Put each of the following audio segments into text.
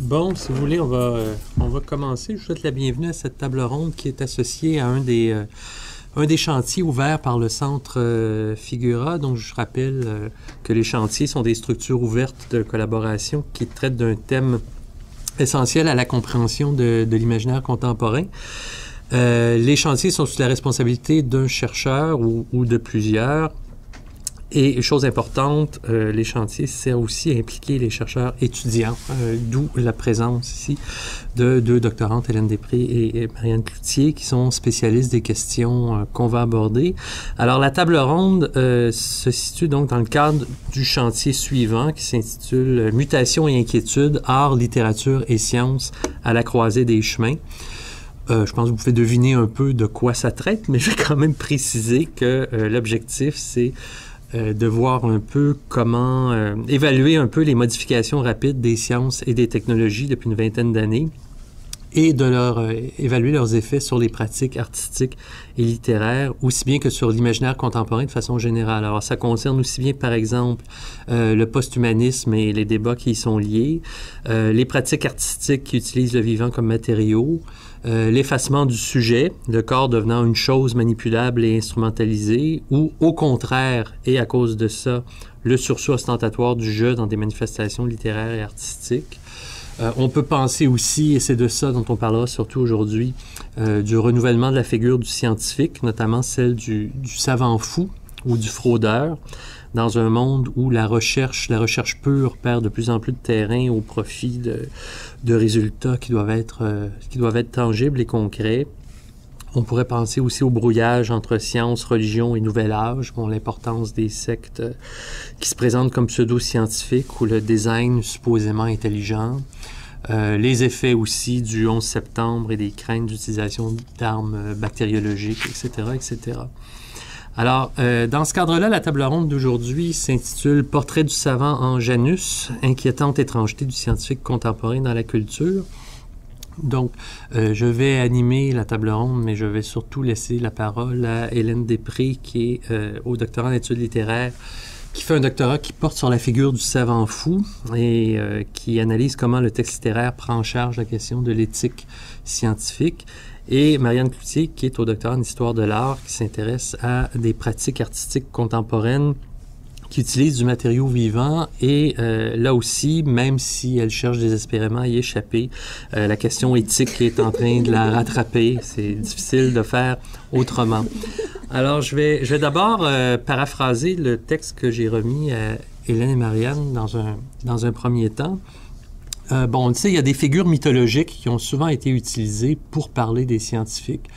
Bon, si vous voulez, on va commencer. Je souhaite la bienvenue à cette table ronde qui est associée à un des chantiers ouverts par le Centre Figura. Donc, je rappelle que les chantiers sont des structures ouvertes de collaboration qui traitent d'un thème essentiel à la compréhension de l'imaginaire contemporain. Les chantiers sont sous la responsabilité d'un chercheur ou de plusieurs. Et chose importante, les chantiers servent aussi à impliquer les chercheurs étudiants, d'où la présence ici de deux doctorantes, Hélène Després et Marianne Cloutier, qui sont spécialistes des questions qu'on va aborder. Alors, la table ronde se situe donc dans le cadre du chantier suivant qui s'intitule « Mutation et inquiétude, art, littérature et sciences à la croisée des chemins ». Je pense que vous pouvez deviner un peu de quoi ça traite, mais je vais quand même préciser que l'objectif, c'est de voir un peu comment évaluer un peu les modifications rapides des sciences et des technologies depuis une vingtaine d'années et de évaluer leurs effets sur les pratiques artistiques et littéraires, aussi bien que sur l'imaginaire contemporain de façon générale. Alors, ça concerne aussi bien, par exemple, le post-humanisme et les débats qui y sont liés, les pratiques artistiques qui utilisent le vivant comme matériau, l'effacement du sujet, le corps devenant une chose manipulable et instrumentalisée, ou au contraire, et à cause de ça, le sursaut ostentatoire du jeu dans des manifestations littéraires et artistiques. On peut penser aussi, et c'est de ça dont on parlera surtout aujourd'hui, du renouvellement de la figure du scientifique, notamment celle du savant fou ou du fraudeur, dans un monde où la recherche pure perd de plus en plus de terrain au profit de résultats qui doivent être tangibles et concrets. On pourrait penser aussi au brouillage entre science, religion et nouvel âge, l'importance des sectes qui se présentent comme pseudo-scientifiques ou le design supposément intelligent. Les effets aussi du 11 septembre et des craintes d'utilisation d'armes bactériologiques, etc., etc. Alors, dans ce cadre-là, la table ronde d'aujourd'hui s'intitule « Portrait du savant en Janus, inquiétante étrangeté du scientifique contemporain dans la culture ». Donc, je vais animer la table ronde, mais je vais surtout laisser la parole à Hélène Després, qui est au doctorat en études littéraires, qui fait un doctorat qui porte sur la figure du savant fou et qui analyse comment le texte littéraire prend en charge la question de l'éthique scientifique. Et Marianne Cloutier, qui est au doctorat en histoire de l'art, qui s'intéresse à des pratiques artistiques contemporaines qui utilisent du matériau vivant. Et là aussi, même si elle cherche désespérément à y échapper, la question éthique est en train de la rattraper. C'est difficile de faire autrement. Alors, je vais d'abord paraphraser le texte que j'ai remis à Hélène et Marianne dans un premier temps. On le sait, il y a des figures mythologiques qui ont souvent été utilisées pour parler des scientifiques.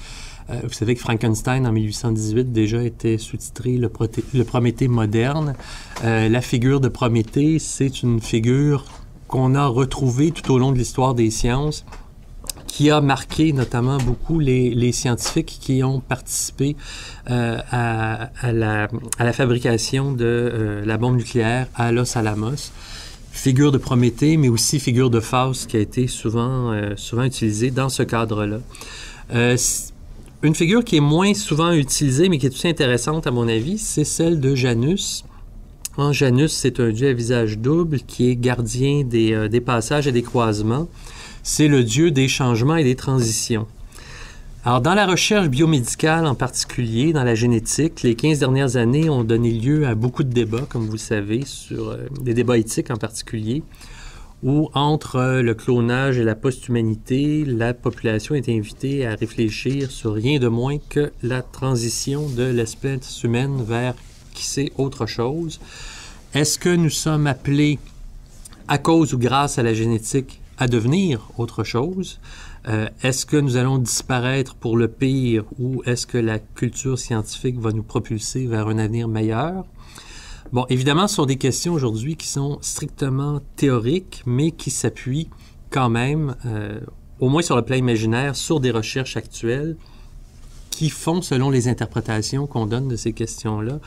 Vous savez que Frankenstein, en 1818, déjà était sous-titré le Prométhée moderne. La figure de Prométhée, c'est une figure qu'on a retrouvée tout au long de l'histoire des sciences, qui a marqué notamment beaucoup les scientifiques qui ont participé à la fabrication de la bombe nucléaire à Los Alamos. Figure de Prométhée, mais aussi figure de Faust qui a été souvent utilisée dans ce cadre-là. Une figure qui est moins souvent utilisée, mais qui est aussi intéressante à mon avis, c'est celle de Janus. Janus, c'est un dieu à visage double qui est gardien des passages et des croisements. C'est le dieu des changements et des transitions. Alors, dans la recherche biomédicale en particulier, dans la génétique, les 15 dernières années ont donné lieu à beaucoup de débats, comme vous le savez, sur des débats éthiques en particulier, où entre le clonage et la post-humanité, la population est invitée à réfléchir sur rien de moins que la transition de l'espèce humaine vers qui sait autre chose. Est-ce que nous sommes appelés, à cause ou grâce à la génétique, à devenir autre chose? Est-ce que nous allons disparaître pour le pire ou est-ce que la culture scientifique va nous propulser vers un avenir meilleur? Bon, évidemment, ce sont des questions aujourd'hui qui sont strictement théoriques, mais qui s'appuient quand même, au moins sur le plan imaginaire, sur des recherches actuelles qui font, selon les interprétations qu'on donne de ces questions-là,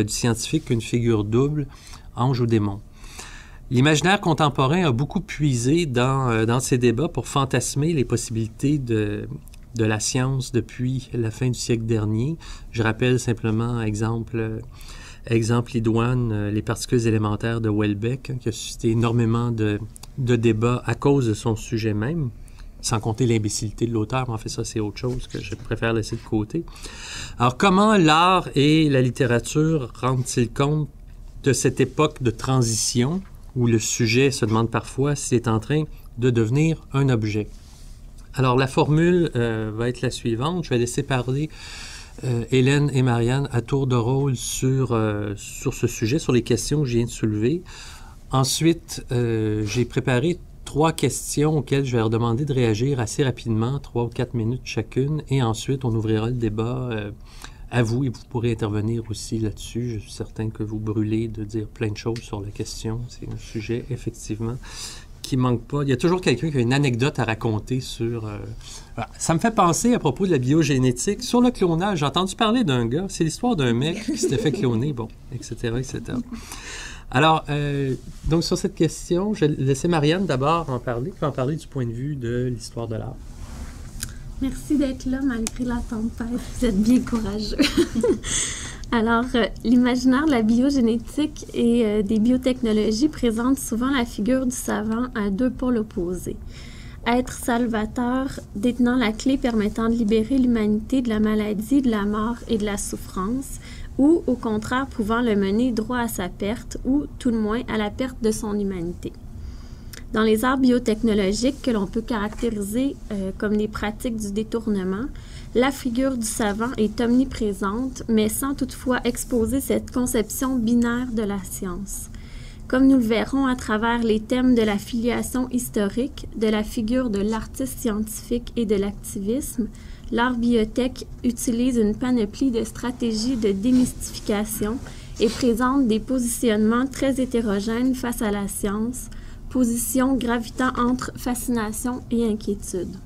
du scientifique une figure double, ange ou démon. L'imaginaire contemporain a beaucoup puisé dans ces débats pour fantasmer les possibilités de la science depuis la fin du siècle dernier. Je rappelle simplement, exemple idoine, les particules élémentaires de Welbeck, qui a suscité énormément de de débat à cause de son sujet même, sans compter l'imbécilité de l'auteur, mais en fait ça c'est autre chose que je préfère laisser de côté. Alors comment l'art et la littérature rendent-ils compte de cette époque de transition où le sujet se demande parfois s'il est en train de devenir un objet? Alors la formule va être la suivante, je vais laisser parler Hélène et Marianne à tour de rôle sur ce sujet, sur les questions que je viens de soulever. Ensuite, j'ai préparé 3 questions auxquelles je vais leur demander de réagir assez rapidement, 3 ou 4 minutes chacune, et ensuite on ouvrira le débat à vous et vous pourrez intervenir aussi là-dessus. Je suis certain que vous brûlez de dire plein de choses sur la question. C'est un sujet, effectivement, qui manque pas. Il y a toujours quelqu'un qui a une anecdote à raconter sur... Voilà. Ça me fait penser, à propos de la biogénétique, sur le clonage. J'ai entendu parler d'un gars, c'est l'histoire d'un mec qui s'était fait cloner, bon, etc., etc. Alors, donc sur cette question, je vais laisser Marianne d'abord en parler, qui va en parler du point de vue de l'histoire de l'art. Merci d'être là malgré la tempête. Vous êtes bien courageux. Alors, l'imaginaire de la biogénétique et des biotechnologies présente souvent la figure du savant à 2 pôles opposés. Être salvateur, détenant la clé permettant de libérer l'humanité de la maladie, de la mort et de la souffrance, ou au contraire pouvant le mener droit à sa perte ou tout le moins à la perte de son humanité. Dans les arts biotechnologiques que l'on peut caractériser comme des pratiques du détournement, la figure du savant est omniprésente, mais sans toutefois exposer cette conception binaire de la science. Comme nous le verrons à travers les thèmes de la filiation historique, de la figure de l'artiste scientifique et de l'activisme, l'art biotech utilise une panoplie de stratégies de démystification et présente des positionnements très hétérogènes face à la science, positions gravitant entre fascination et inquiétude.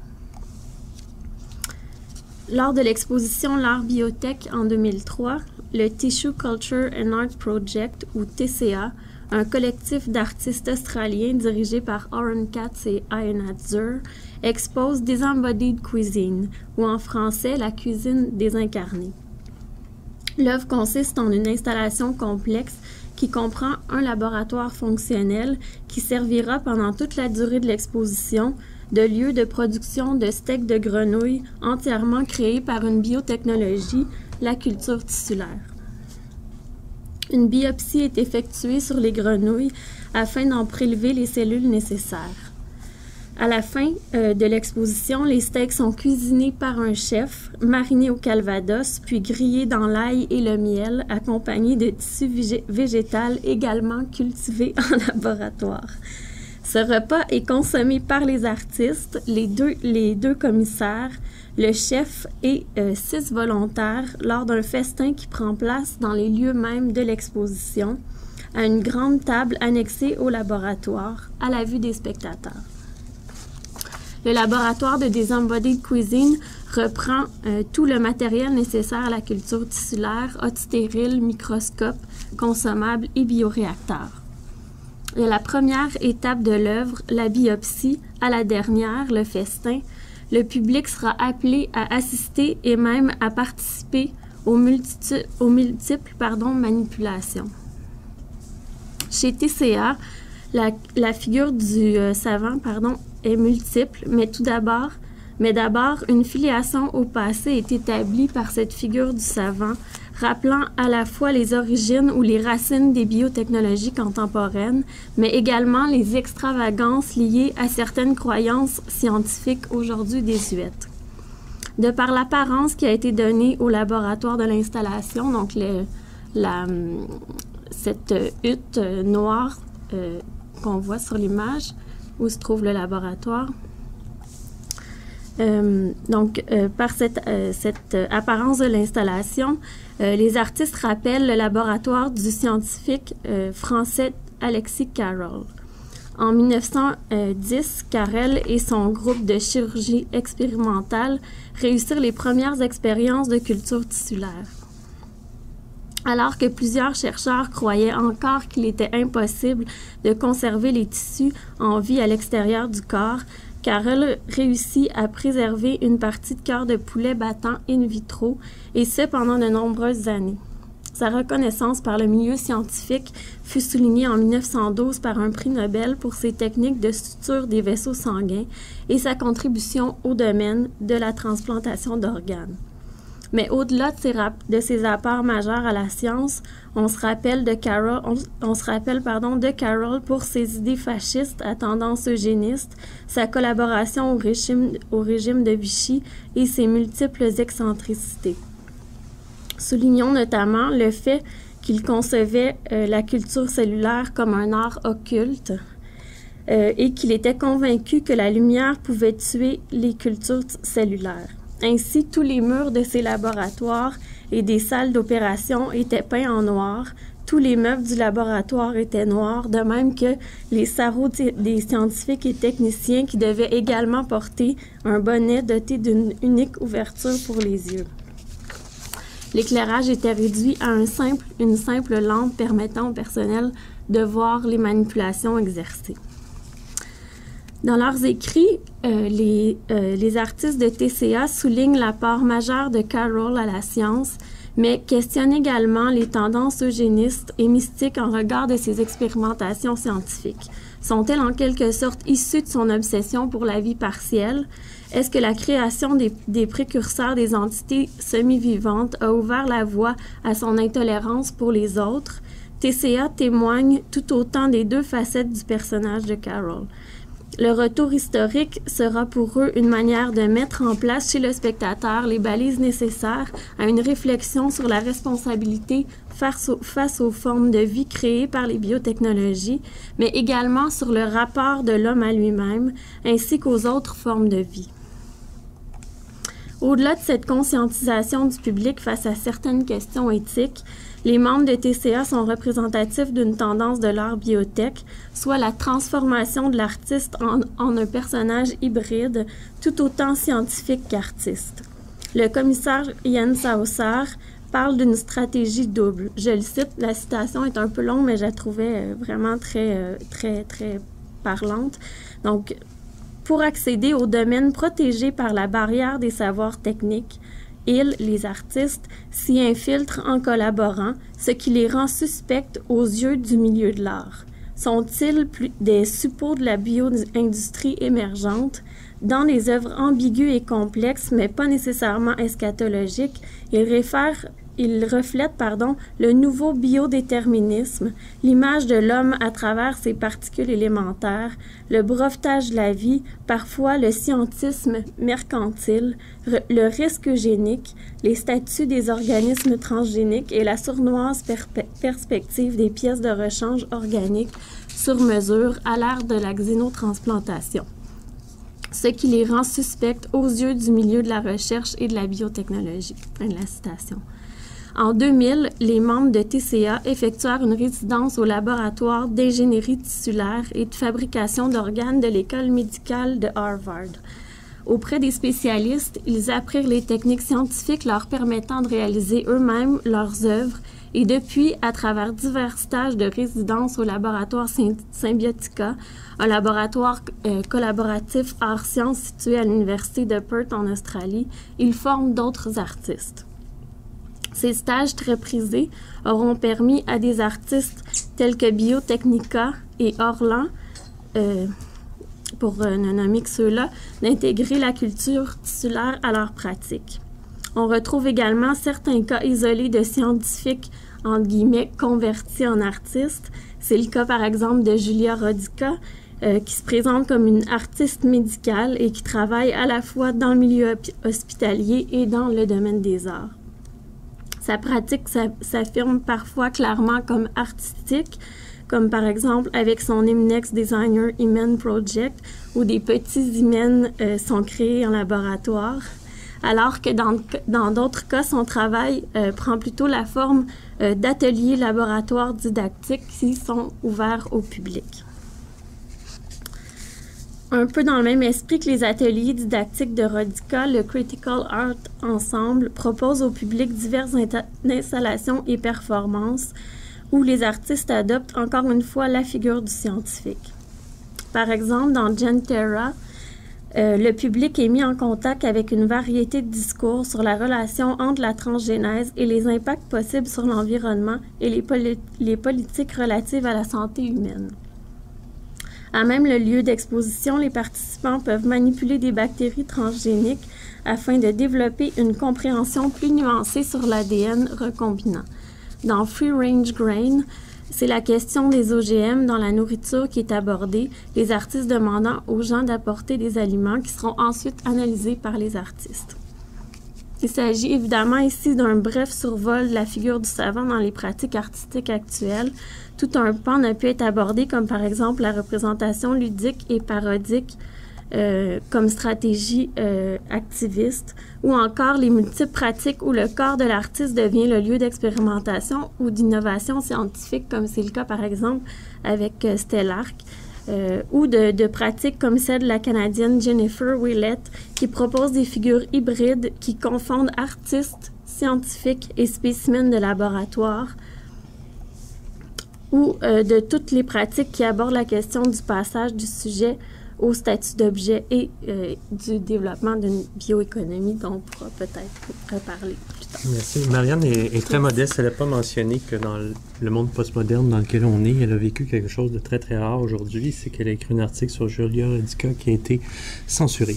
Lors de l'exposition L'art biotech en 2003, le Tissue Culture and Art Project, ou TCA, un collectif d'artistes australiens dirigé par Oren Katz et Ian Hatzer, expose Disembodied Cuisine, ou en français la cuisine désincarnée. L'œuvre consiste en une installation complexe qui comprend un laboratoire fonctionnel qui servira pendant toute la durée de l'exposition de lieu de production de steaks de grenouille entièrement créé par une biotechnologie, la culture tissulaire. Une biopsie est effectuée sur les grenouilles afin d'en prélever les cellules nécessaires. À la fin de l'exposition, les steaks sont cuisinés par un chef, marinés au calvados, puis grillés dans l'ail et le miel, accompagnés de tissu végétal également cultivé en laboratoire. Ce repas est consommé par les artistes, les deux commissaires, le chef et 6 volontaires lors d'un festin qui prend place dans les lieux mêmes de l'exposition, à une grande table annexée au laboratoire, à la vue des spectateurs. Le laboratoire de Disembodied Cuisine reprend tout le matériel nécessaire à la culture tissulaire, hôtes stériles, microscopes, consommables et bioréacteurs. De la première étape de l'œuvre, la biopsie, à la dernière, le festin, le public sera appelé à assister et même à participer aux multiples manipulations. Chez TCA, la figure du savant est multiple, mais d'abord, une filiation au passé est établie par cette figure du savant, rappelant à la fois les origines ou les racines des biotechnologies contemporaines, mais également les extravagances liées à certaines croyances scientifiques aujourd'hui désuètes. De par l'apparence qui a été donnée au laboratoire de l'installation, donc cette hutte noire qu'on voit sur l'image, où se trouve le laboratoire. Par cette apparence de l'installation, les artistes rappellent le laboratoire du scientifique français Alexis Carrel. En 1910, Carrel et son groupe de chirurgie expérimentale réussirent les premières expériences de culture tissulaire. Alors que plusieurs chercheurs croyaient encore qu'il était impossible de conserver les tissus en vie à l'extérieur du corps, Carrel réussit à préserver une partie de cœur de poulet battant in vitro, et ce pendant de nombreuses années. Sa reconnaissance par le milieu scientifique fut soulignée en 1912 par un prix Nobel pour ses techniques de suture des vaisseaux sanguins et sa contribution au domaine de la transplantation d'organes. Mais au-delà de ses apports majeurs à la science, on se rappelle de Carroll pour ses idées fascistes à tendance eugéniste, sa collaboration au régime de Vichy et ses multiples excentricités. Soulignons notamment le fait qu'il concevait la culture cellulaire comme un art occulte et qu'il était convaincu que la lumière pouvait tuer les cultures cellulaires. Ainsi, tous les murs de ses laboratoires et des salles d'opération étaient peints en noir, tous les meubles du laboratoire étaient noirs, de même que les sarraux des scientifiques et techniciens qui devaient également porter un bonnet doté d'une unique ouverture pour les yeux. L'éclairage était réduit à une simple lampe permettant au personnel de voir les manipulations exercées. Dans leurs écrits, les artistes de TCA soulignent l'apport majeur de Carroll à la science, mais questionnent également les tendances eugénistes et mystiques en regard de ses expérimentations scientifiques. Sont-elles en quelque sorte issues de son obsession pour la vie partielle? Est-ce que la création des précurseurs des entités semi-vivantes a ouvert la voie à son intolérance pour les autres? TCA témoigne tout autant des deux facettes du personnage de Carroll. Le retour historique sera pour eux une manière de mettre en place chez le spectateur les balises nécessaires à une réflexion sur la responsabilité face aux formes de vie créées par les biotechnologies, mais également sur le rapport de l'homme à lui-même ainsi qu'aux autres formes de vie. Au-delà de cette conscientisation du public face à certaines questions éthiques, les membres de TCA sont représentatifs d'une tendance de l'art biotech, soit la transformation de l'artiste en un personnage hybride, tout autant scientifique qu'artiste. Le commissaire Ian Saucer parle d'une stratégie double. Je le cite, la citation est un peu longue, mais je la trouvais vraiment très parlante. Donc, pour accéder au domaine protégé par la barrière des savoirs techniques, ils, les artistes, s'y infiltrent en collaborant, ce qui les rend suspects aux yeux du milieu de l'art. Sont-ils des suppôts de la bio-industrie émergente? Dans les œuvres ambiguës et complexes, mais pas nécessairement eschatologiques, ils reflètent le nouveau biodéterminisme, l'image de l'homme à travers ses particules élémentaires, le brevetage de la vie, parfois le scientisme mercantile, le risque eugénique, les statuts des organismes transgéniques et la sournoise perspective des pièces de rechange organiques sur mesure à l'ère de la xénotransplantation, ce qui les rend suspects aux yeux du milieu de la recherche et de la biotechnologie. Fin de la citation. En 2000, les membres de TCA effectuèrent une résidence au laboratoire d'ingénierie tissulaire et de fabrication d'organes de l'École médicale de Harvard. Auprès des spécialistes, ils apprirent les techniques scientifiques leur permettant de réaliser eux-mêmes leurs œuvres et depuis, à travers divers stages de résidence au laboratoire Symbiotica, un laboratoire collaboratif art-sciences situé à l'Université de Perth en Australie, ils forment d'autres artistes. Ces stages très prisés auront permis à des artistes tels que Biotechnica et Orlan, pour ne nommer que ceux-là, d'intégrer la culture tissulaire à leur pratique. On retrouve également certains cas isolés de scientifiques, entre guillemets, convertis en artistes. C'est le cas, par exemple, de Julia Rodica, qui se présente comme une artiste médicale et qui travaille à la fois dans le milieu hospitalier et dans le domaine des arts. Sa pratique s'affirme parfois clairement comme artistique, comme par exemple avec son Imnex Designer Hymen Project, où des petits hymens sont créés en laboratoire, alors que dans d'autres cas, son travail prend plutôt la forme d'ateliers laboratoires didactiques qui sont ouverts au public. Un peu dans le même esprit que les ateliers didactiques de Rodica, le Critical Art Ensemble propose au public diverses installations et performances où les artistes adoptent encore une fois la figure du scientifique. Par exemple, dans Genterra, Le public est mis en contact avec une variété de discours sur la relation entre la transgénèse et les impacts possibles sur l'environnement et les politiques relatives à la santé humaine. À même le lieu d'exposition, les participants peuvent manipuler des bactéries transgéniques afin de développer une compréhension plus nuancée sur l'ADN recombinant. Dans Free Range Grain, c'est la question des OGM dans la nourriture qui est abordée, les artistes demandant aux gens d'apporter des aliments qui seront ensuite analysés par les artistes. Il s'agit évidemment ici d'un bref survol de la figure du savant dans les pratiques artistiques actuelles. Tout un pan a pu être abordé, comme par exemple la représentation ludique et parodique comme stratégie activiste, ou encore les multiples pratiques où le corps de l'artiste devient le lieu d'expérimentation ou d'innovation scientifique, comme c'est le cas par exemple avec Stellark, ou de pratiques comme celle de la Canadienne Jennifer Willett, qui propose des figures hybrides qui confondent artistes, scientifiques et spécimens de laboratoire, ou de toutes les pratiques qui abordent la question du passage du sujet au statut d'objet et du développement d'une bioéconomie dont on pourra peut-être reparler plus tard. Merci. Marianne est très modeste. Elle n'a pas mentionné que dans le monde postmoderne dans lequel on est, elle a vécu quelque chose de très, très rare aujourd'hui. C'est qu'elle a écrit un article sur Julia Radica qui a été censuré.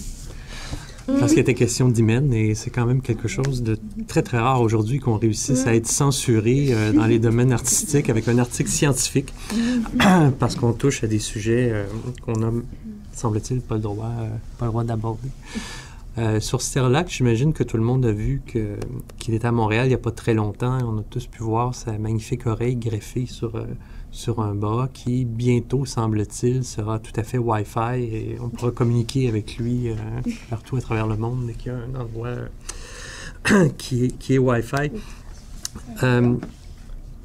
Parce qu'il était question d'hymen, et c'est quand même quelque chose de très, très rare aujourd'hui qu'on réussisse à être censuré dans les domaines artistiques avec un article scientifique, parce qu'on touche à des sujets qu'on a, semble-t-il, pas le droit d'aborder. Sur Sterlac, j'imagine que tout le monde a vu qu'il était à Montréal il n'y a pas très longtemps. On a tous pu voir sa magnifique oreille greffée sur un bras qui, bientôt, semble-t-il, sera tout à fait Wi-Fi et on pourra communiquer avec lui partout à travers le monde dès qu'il y a un endroit qui est Wi-Fi.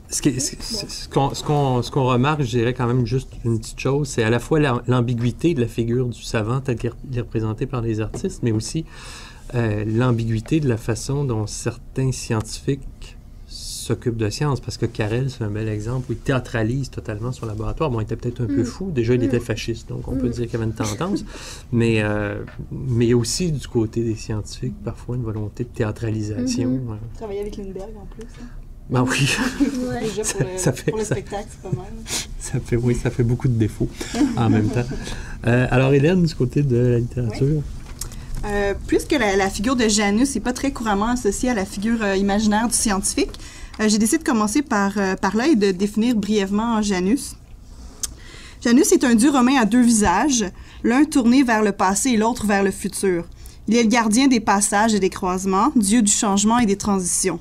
Ce qu'on remarque, je dirais quand même juste une petite chose, c'est à la fois l'ambiguïté de la figure du savant telle qu'elle est représentée par les artistes, mais aussi l'ambiguïté de la façon dont certains scientifiques s'occupe de science, parce que Carrel, c'est un bel exemple où il théâtralise totalement son laboratoire. Bon, il était peut-être un peu fou. Déjà, il était fasciste, donc on peut dire qu'il y avait une tendance. Mais il y a aussi, du côté des scientifiques, parfois une volonté de théâtralisation. Travailler avec Lindbergh, en plus. Hein? Ben oui. Déjà, pour le spectacle, c'est pas mal. Ça fait beaucoup de défauts en même temps. Alors, Hélène, du côté de la littérature? Puisque la figure de Janus n'est pas très couramment associée à la figure imaginaire du scientifique, j'ai décidé de commencer par là et de définir brièvement Janus. Janus est un dieu romain à deux visages, l'un tourné vers le passé et l'autre vers le futur. Il est le gardien des passages et des croisements, dieu du changement et des transitions.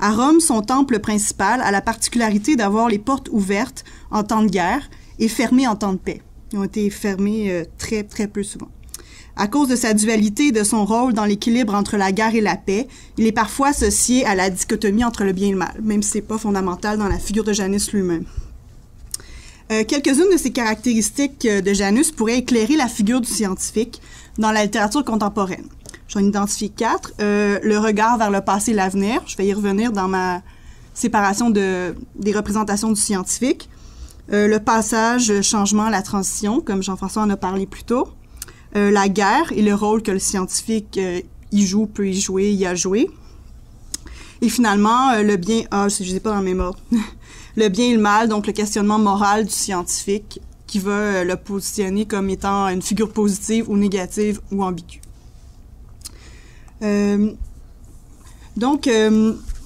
À Rome, son temple principal a la particularité d'avoir les portes ouvertes en temps de guerre et fermées en temps de paix. Ils ont été fermées très, très peu souvent. À cause de sa dualité et de son rôle dans l'équilibre entre la guerre et la paix, il est parfois associé à la dichotomie entre le bien et le mal, même si ce n'est pas fondamental dans la figure de Janus lui-même. Quelques-unes de ces caractéristiques de Janus pourraient éclairer la figure du scientifique dans la littérature contemporaine. J'en identifie 4. Le regard vers le passé et l'avenir. Je vais y revenir dans ma séparation des représentations du scientifique. Le passage, le changement, la transition, comme Jean-François en a parlé plus tôt. La guerre et le rôle que le scientifique y joue, peut y jouer, y a joué. Et finalement, le bien... je ne sais pas dans mes mots. Le bien et le mal, donc le questionnement moral du scientifique qui va le positionner comme étant une figure positive ou négative ou ambiguë.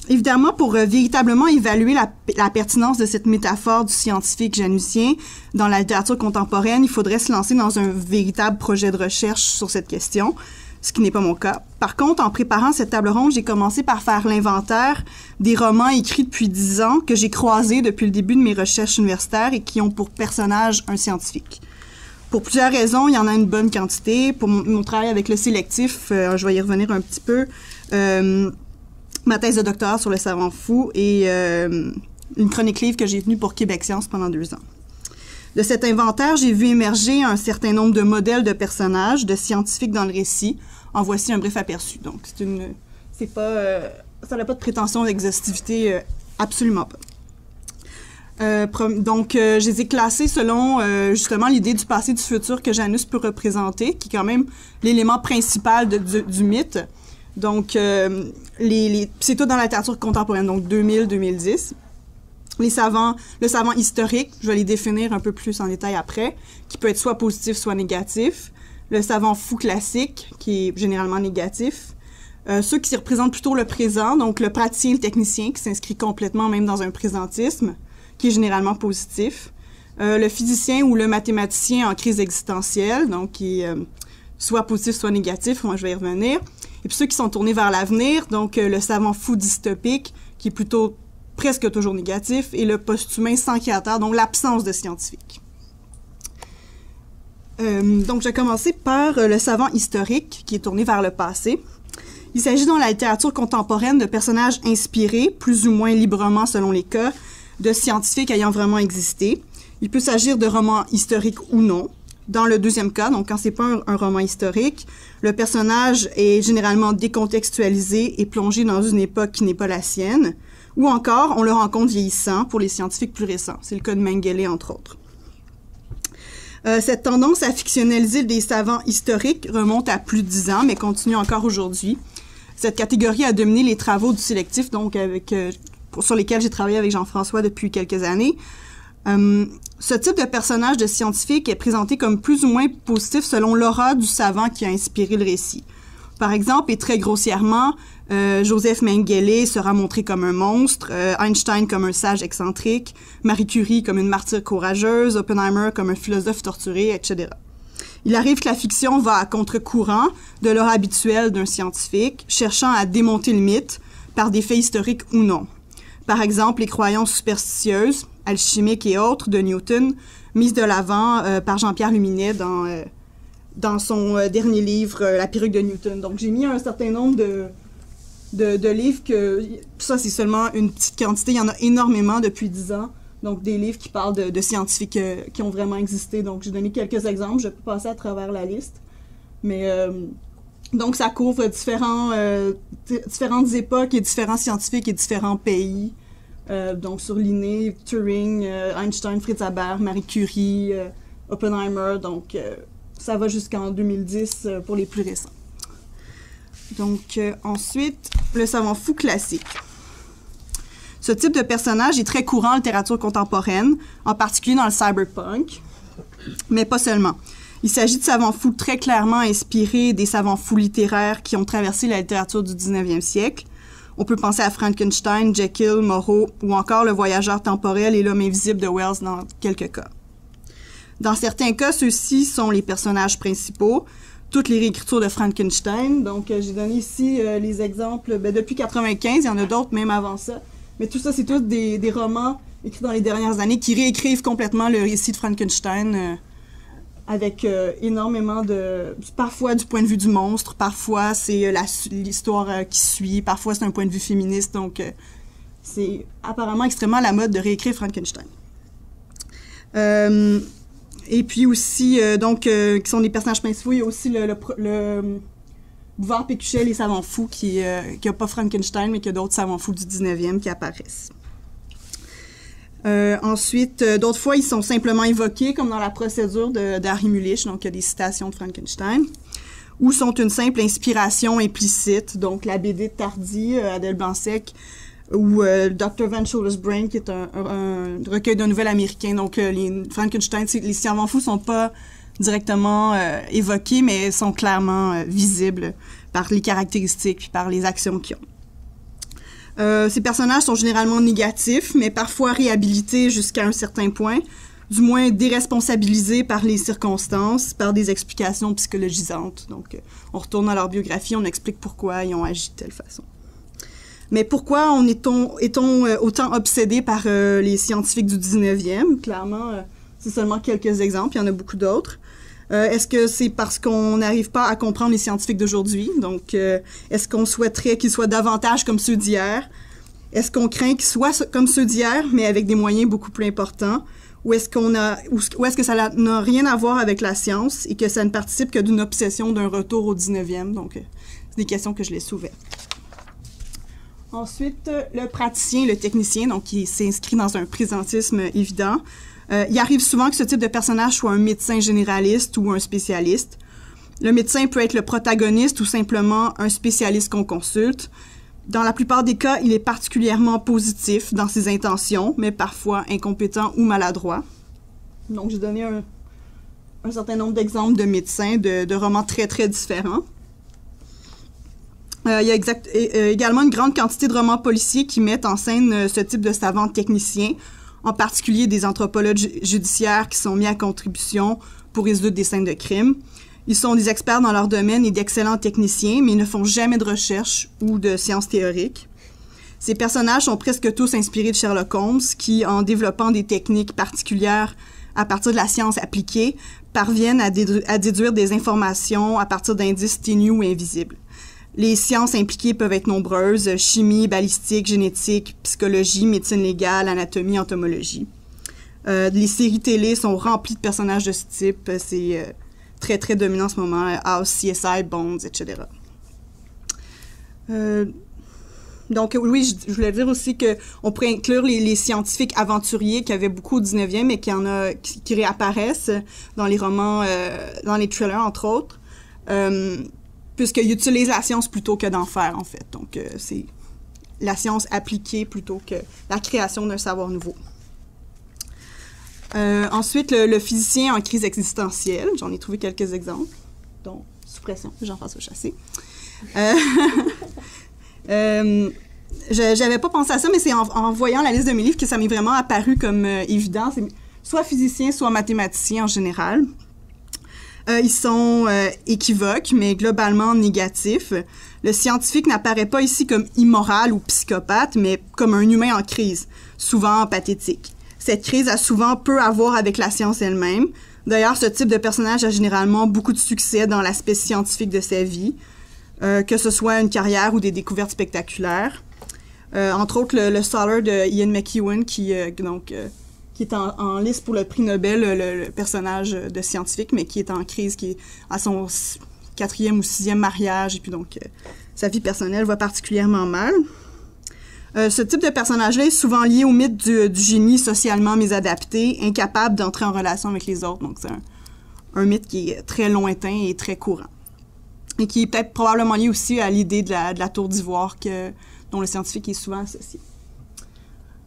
Évidemment, pour véritablement évaluer la pertinence de cette métaphore du scientifique janusien dans la littérature contemporaine, il faudrait se lancer dans un véritable projet de recherche sur cette question, ce qui n'est pas mon cas. Par contre, en préparant cette table ronde, j'ai commencé par faire l'inventaire des romans écrits depuis 10 ans que j'ai croisés depuis le début de mes recherches universitaires et qui ont pour personnage un scientifique. Pour plusieurs raisons, il y en a une bonne quantité. Pour mon travail avec le sélectif, je vais y revenir un petit peu, ma thèse de doctorat sur le savant fou et une chronique livre que j'ai tenue pour Québec Science pendant 2 ans. De cet inventaire, j'ai vu émerger un certain nombre de modèles de personnages, de scientifiques dans le récit. En voici un bref aperçu. Donc, ça n'a pas de prétention d'exhaustivité, absolument pas. Je les ai classés selon justement l'idée du passé et du futur que Janus peut représenter, qui est quand même l'élément principal du mythe. Donc, c'est tout dans la littérature contemporaine, donc 2000-2010. Le savant historique, je vais les définir un peu plus en détail après, qui peut être soit positif, soit négatif. Le savant fou classique, qui est généralement négatif. Ceux qui représentent plutôt le présent, donc le praticien et le technicien, qui s'inscrit complètement même dans un présentisme, qui est généralement positif. Le physicien ou le mathématicien en crise existentielle, donc qui est soit positif, soit négatif, moi je vais y revenir. Et puis ceux qui sont tournés vers l'avenir, donc le savant fou dystopique, qui est plutôt presque toujours négatif, et le post-humain sans créateur, donc l'absence de scientifique. Donc je vais commencer par le savant historique, qui est tourné vers le passé. Il s'agit dans la littérature contemporaine de personnages inspirés, plus ou moins librement selon les cas, de scientifiques ayant vraiment existé. Il peut s'agir de romans historiques ou non. Dans le deuxième cas, donc quand c'est pas un roman historique, le personnage est généralement décontextualisé et plongé dans une époque qui n'est pas la sienne, ou encore on le rencontre vieillissant pour les scientifiques plus récents. C'est le cas de Mengele, entre autres. Cette tendance à fictionnaliser des savants historiques remonte à plus de 10 ans, mais continue encore aujourd'hui. Cette catégorie a dominé les travaux du sélectif, donc sur lesquels j'ai travaillé avec Jean-François depuis quelques années. Ce type de personnage de scientifique est présenté comme plus ou moins positif selon l'aura du savant qui a inspiré le récit. Par exemple, et très grossièrement, Joseph Mengele sera montré comme un monstre, Einstein comme un sage excentrique, Marie Curie comme une martyre courageuse, Oppenheimer comme un philosophe torturé, etc. Il arrive que la fiction va à contre-courant de l'aura habituelle d'un scientifique, cherchant à démonter le mythe par des faits historiques ou non. Par exemple, les croyances superstitieuses, alchimiques et autres de Newton, mises de l'avant par Jean-Pierre Luminet dans son dernier livre, La perruque de Newton. Donc, j'ai mis un certain nombre de livres ça, c'est seulement une petite quantité. Il y en a énormément depuis 10 ans. Donc, des livres qui parlent de scientifiques qui ont vraiment existé. Donc, j'ai donné quelques exemples. Je peux passer à travers la liste. Mais, donc, ça couvre différentes époques et différents scientifiques et différents pays. Donc, sur Linné, Turing, Einstein, Fritz Haber, Marie Curie, Oppenheimer. Donc, ça va jusqu'en 2010 pour les plus récents. Donc, ensuite, le savant fou classique. Ce type de personnage est très courant en littérature contemporaine, en particulier dans le cyberpunk, mais pas seulement. Il s'agit de savants fous très clairement inspirés des savants fous littéraires qui ont traversé la littérature du 19e siècle. On peut penser à Frankenstein, Jekyll, Moreau, ou encore le voyageur temporel et l'homme invisible de Wells dans quelques cas. Dans certains cas, ceux-ci sont les personnages principaux. Toutes les réécritures de Frankenstein. Donc, j'ai donné ici les exemples. Depuis 1995, il y en a d'autres même avant ça. Mais tout ça, c'est tous des romans écrits dans les dernières années qui réécrivent complètement le récit de Frankenstein avec énormément de... Parfois du point de vue du monstre, parfois c'est l'histoire qui suit, parfois c'est un point de vue féministe. Donc, c'est apparemment extrêmement à la mode de réécrire Frankenstein. Et puis aussi, qui sont des personnages principaux, il y a aussi le Bouvard Pécuchet, les savants fous, qui n'a pas Frankenstein, mais qui a d'autres savants fous du 19e qui apparaissent. Ensuite, d'autres fois, ils sont simplement évoqués, comme dans la procédure d'Harry Mulisch, donc il y a des citations de Frankenstein, ou sont une simple inspiration implicite, donc la BD de Tardy, Adèle Blanc-Sec, ou Dr. Van Schuller's Brain, qui est un recueil de nouvelles américains. Donc, les Frankenstein, les savants fous sont pas directement évoqués, mais sont clairement visibles par les caractéristiques puis par les actions qu'ils ont. Ces personnages sont généralement négatifs, mais parfois réhabilités jusqu'à un certain point, du moins déresponsabilisés par les circonstances, par des explications psychologisantes. Donc, on retourne dans leur biographie, on explique pourquoi ils ont agi de telle façon. Mais pourquoi est-on autant obsédé par les scientifiques du 19e? Clairement, c'est seulement quelques exemples, il y en a beaucoup d'autres. Est-ce que c'est parce qu'on n'arrive pas à comprendre les scientifiques d'aujourd'hui? Donc, est-ce qu'on souhaiterait qu'ils soient davantage comme ceux d'hier? Est-ce qu'on craint qu'ils soient comme ceux d'hier, mais avec des moyens beaucoup plus importants? Ou est-ce que ça n'a rien à voir avec la science et que ça ne participe que d'une obsession d'un retour au 19e? Donc, c'est des questions que je laisse ouvertes. Ensuite, le praticien, le technicien, donc qui s'inscrit dans un présentisme évident. Il arrive souvent que ce type de personnage soit un médecin généraliste ou un spécialiste. Le médecin peut être le protagoniste ou simplement un spécialiste qu'on consulte. Dans la plupart des cas, il est particulièrement positif dans ses intentions, mais parfois incompétent ou maladroit. Donc, j'ai donné un certain nombre d'exemples de médecins, de romans très, très différents. Il y a également une grande quantité de romans policiers qui mettent en scène ce type de savants techniciens, en particulier des anthropologues judiciaires qui sont mis à contribution pour résoudre des scènes de crime. Ils sont des experts dans leur domaine et d'excellents techniciens, mais ils ne font jamais de recherche ou de sciences théoriques. Ces personnages sont presque tous inspirés de Sherlock Holmes, qui, en développant des techniques particulières à partir de la science appliquée, parviennent à déduire des informations à partir d'indices ténus ou invisibles. Les sciences impliquées peuvent être nombreuses: chimie, balistique, génétique, psychologie, médecine légale, anatomie, entomologie. Les séries télé sont remplies de personnages de ce type. C'est très, très dominant en ce moment. House, CSI, Bones, etc. Donc, oui, je voulais dire aussi qu'on pourrait inclure les scientifiques aventuriers qu'il y avait beaucoup au 19e et qui réapparaissent dans les romans, dans les thrillers, entre autres. Puisqu'ils utilisent la science plutôt que d'en faire, en fait. Donc, c'est la science appliquée plutôt que la création d'un savoir nouveau. Ensuite, le physicien en crise existentielle. J'en ai trouvé quelques exemples, dont Sous pression, Jean-François Chassé. J'avais pas pensé à ça, mais c'est en voyant la liste de mes livres que ça m'est vraiment apparu comme évident. C'est soit physicien, soit mathématicien en général. Ils sont équivoques, mais globalement négatifs. Le scientifique n'apparaît pas ici comme immoral ou psychopathe, mais comme un humain en crise, souvent pathétique. Cette crise a souvent peu à voir avec la science elle-même. D'ailleurs, ce type de personnage a généralement beaucoup de succès dans l'aspect scientifique de sa vie, que ce soit une carrière ou des découvertes spectaculaires. Entre autres, le Solar de Ian McEwan, qui est en liste pour le prix Nobel, le personnage de scientifique, mais qui est en crise, qui est à son 4e ou 6e mariage, et puis donc sa vie personnelle va particulièrement mal. Ce type de personnage-là est souvent lié au mythe du génie socialement mésadapté, incapable d'entrer en relation avec les autres. Donc c'est un mythe qui est très lointain et très courant. Et qui est peut-être probablement lié aussi à l'idée de la tour d'ivoire dont le scientifique est souvent associé.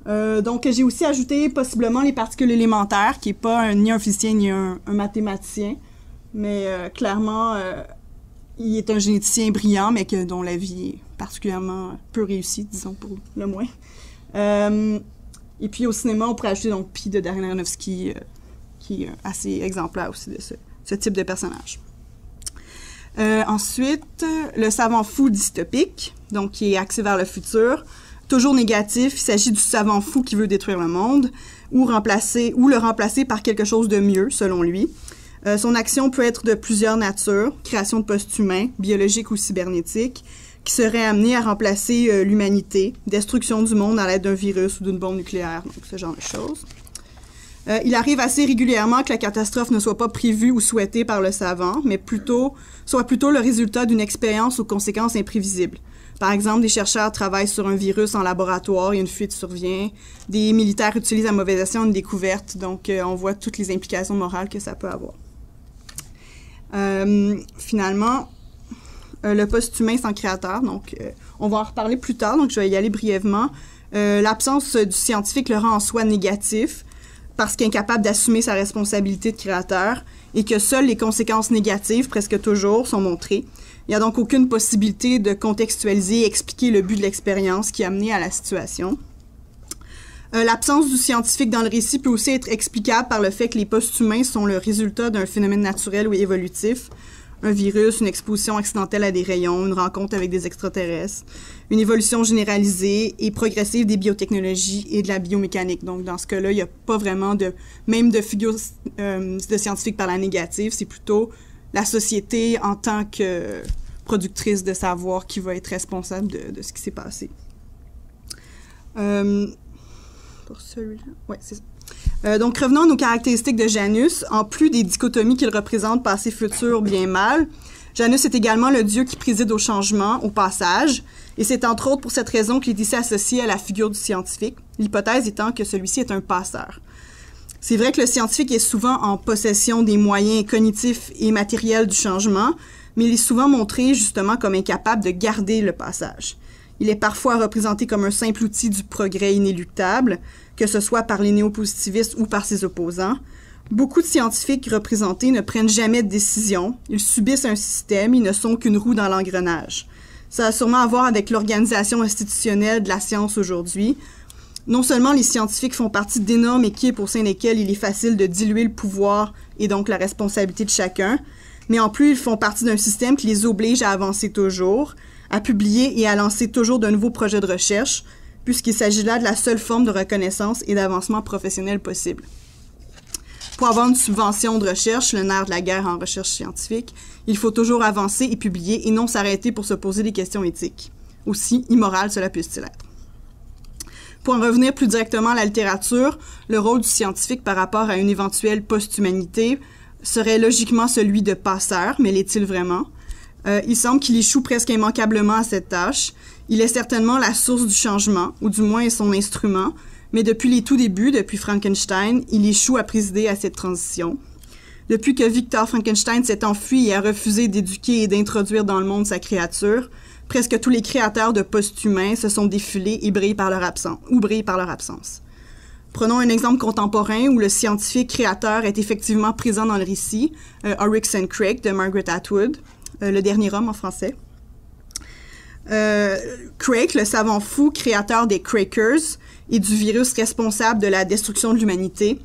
Donc, j'ai aussi ajouté possiblement les particules élémentaires, qui n'est pas ni un physicien ni un mathématicien, mais clairement, il est un généticien brillant, mais dont la vie est particulièrement peu réussie, disons, pour le moins. Et puis, au cinéma, on pourrait ajouter donc Pi de Darren Aronofsky, qui est assez exemplaire aussi de ce type de personnage. Ensuite, le savant fou dystopique, donc qui est axé vers le futur. Toujours négatif, il s'agit du savant fou qui veut détruire le monde ou le remplacer par quelque chose de mieux, selon lui. Son action peut être de plusieurs natures, création de post-humains, biologiques ou cybernétiques, qui seraient amenés à remplacer l'humanité, destruction du monde à l'aide d'un virus ou d'une bombe nucléaire, donc ce genre de choses. Il arrive assez régulièrement que la catastrophe ne soit pas prévue ou souhaitée par le savant, mais soit plutôt le résultat d'une expérience aux conséquences imprévisibles. Par exemple, des chercheurs travaillent sur un virus en laboratoire et une fuite survient. Des militaires utilisent à mauvaise escient une découverte, donc on voit toutes les implications morales que ça peut avoir. Finalement, le post-humain sans créateur, donc on va en reparler plus tard, donc je vais y aller brièvement. L'absence du scientifique le rend en soi négatif, parce qu'il est incapable d'assumer sa responsabilité de créateur et que seules les conséquences négatives, presque toujours, sont montrées. Il n'y a donc aucune possibilité de contextualiser et expliquer le but de l'expérience qui a mené à la situation. L'absence du scientifique dans le récit peut aussi être explicable par le fait que les post-humains sont le résultat d'un phénomène naturel ou évolutif, un virus, une exposition accidentelle à des rayons, une rencontre avec des extraterrestres, une évolution généralisée et progressive des biotechnologies et de la biomécanique. Donc, dans ce cas-là, il n'y a pas vraiment de figure de scientifique par la négative, c'est plutôt la société en tant que productrice de savoir qui va être responsable de ce qui s'est passé. Pour celui-là, ouais, c'est ça. Donc, revenons à nos caractéristiques de Janus. En plus des dichotomies qu'il représente passé, futur, bien, mal, Janus est également le dieu qui préside au changement, au passage, et c'est entre autres pour cette raison qu'il est ici associé à la figure du scientifique, l'hypothèse étant que celui-ci est un passeur. C'est vrai que le scientifique est souvent en possession des moyens cognitifs et matériels du changement, mais il est souvent montré justement comme incapable de garder le passage. Il est parfois représenté comme un simple outil du progrès inéluctable, que ce soit par les néopositivistes ou par ses opposants. Beaucoup de scientifiques représentés ne prennent jamais de décision, ils subissent un système, ils ne sont qu'une roue dans l'engrenage. Ça a sûrement à voir avec l'organisation institutionnelle de la science aujourd'hui. Non seulement les scientifiques font partie d'énormes équipes au sein desquelles il est facile de diluer le pouvoir et donc la responsabilité de chacun, mais en plus ils font partie d'un système qui les oblige à avancer toujours, à publier et à lancer toujours de nouveaux projets de recherche, puisqu'il s'agit là de la seule forme de reconnaissance et d'avancement professionnel possible. Pour avoir une subvention de recherche, le nerf de la guerre en recherche scientifique, il faut toujours avancer et publier et non s'arrêter pour se poser des questions éthiques, aussi immorales cela puisse-t-il être. Pour en revenir plus directement à la littérature, le rôle du scientifique par rapport à une éventuelle post-humanité serait logiquement celui de passeur, mais l'est-il vraiment? Il semble qu'il échoue presque immanquablement à cette tâche. Il est certainement la source du changement, ou du moins son instrument, mais depuis les tout débuts, depuis Frankenstein, il échoue à présider à cette transition. Depuis que Victor Frankenstein s'est enfui et a refusé d'éduquer et d'introduire dans le monde sa créature, presque tous les créateurs de post-humains se sont défilés et brillent par leur absence. Prenons un exemple contemporain où le scientifique créateur est effectivement présent dans le récit, Oryx and Crake de Margaret Atwood, Le dernier homme en français. Crake, le savant fou créateur des Crakers et du virus responsable de la destruction de l'humanité,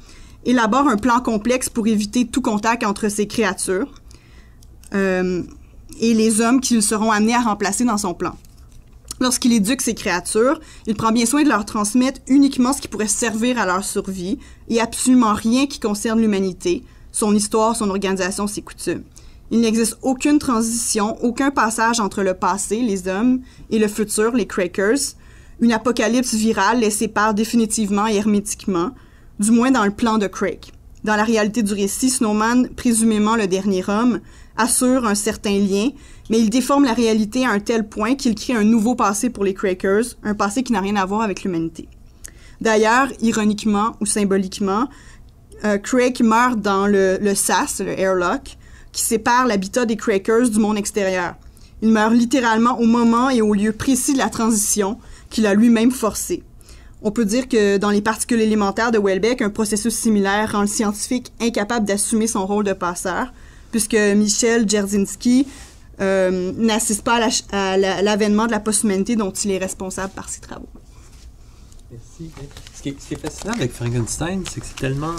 élabore un plan complexe pour éviter tout contact entre ces créatures et les hommes qu'ils seront amenés à remplacer dans son plan. Lorsqu'il éduque ces créatures, il prend bien soin de leur transmettre uniquement ce qui pourrait servir à leur survie et absolument rien qui concerne l'humanité, son histoire, son organisation, ses coutumes. Il n'existe aucune transition, aucun passage entre le passé, les hommes, et le futur, les Crakers. Une apocalypse virale les sépare définitivement et hermétiquement, du moins dans le plan de Crake. Dans la réalité du récit, Snowman, présumément le dernier homme, assure un certain lien, mais il déforme la réalité à un tel point qu'il crée un nouveau passé pour les Crakers, un passé qui n'a rien à voir avec l'humanité. D'ailleurs, ironiquement ou symboliquement, Crake meurt dans le sas, le airlock, qui sépare l'habitat des Crakers du monde extérieur. Il meurt littéralement au moment et au lieu précis de la transition qu'il a lui-même forcé. On peut dire que dans les particules élémentaires de Houellebecq, un processus similaire rend le scientifique incapable d'assumer son rôle de passeur, puisque Michel Dzerzhinsky n'assiste pas à l'avènement de la post-humanité dont il est responsable par ses travaux. Merci. Ce qui est fascinant avec Frankenstein, c'est que c'est tellement...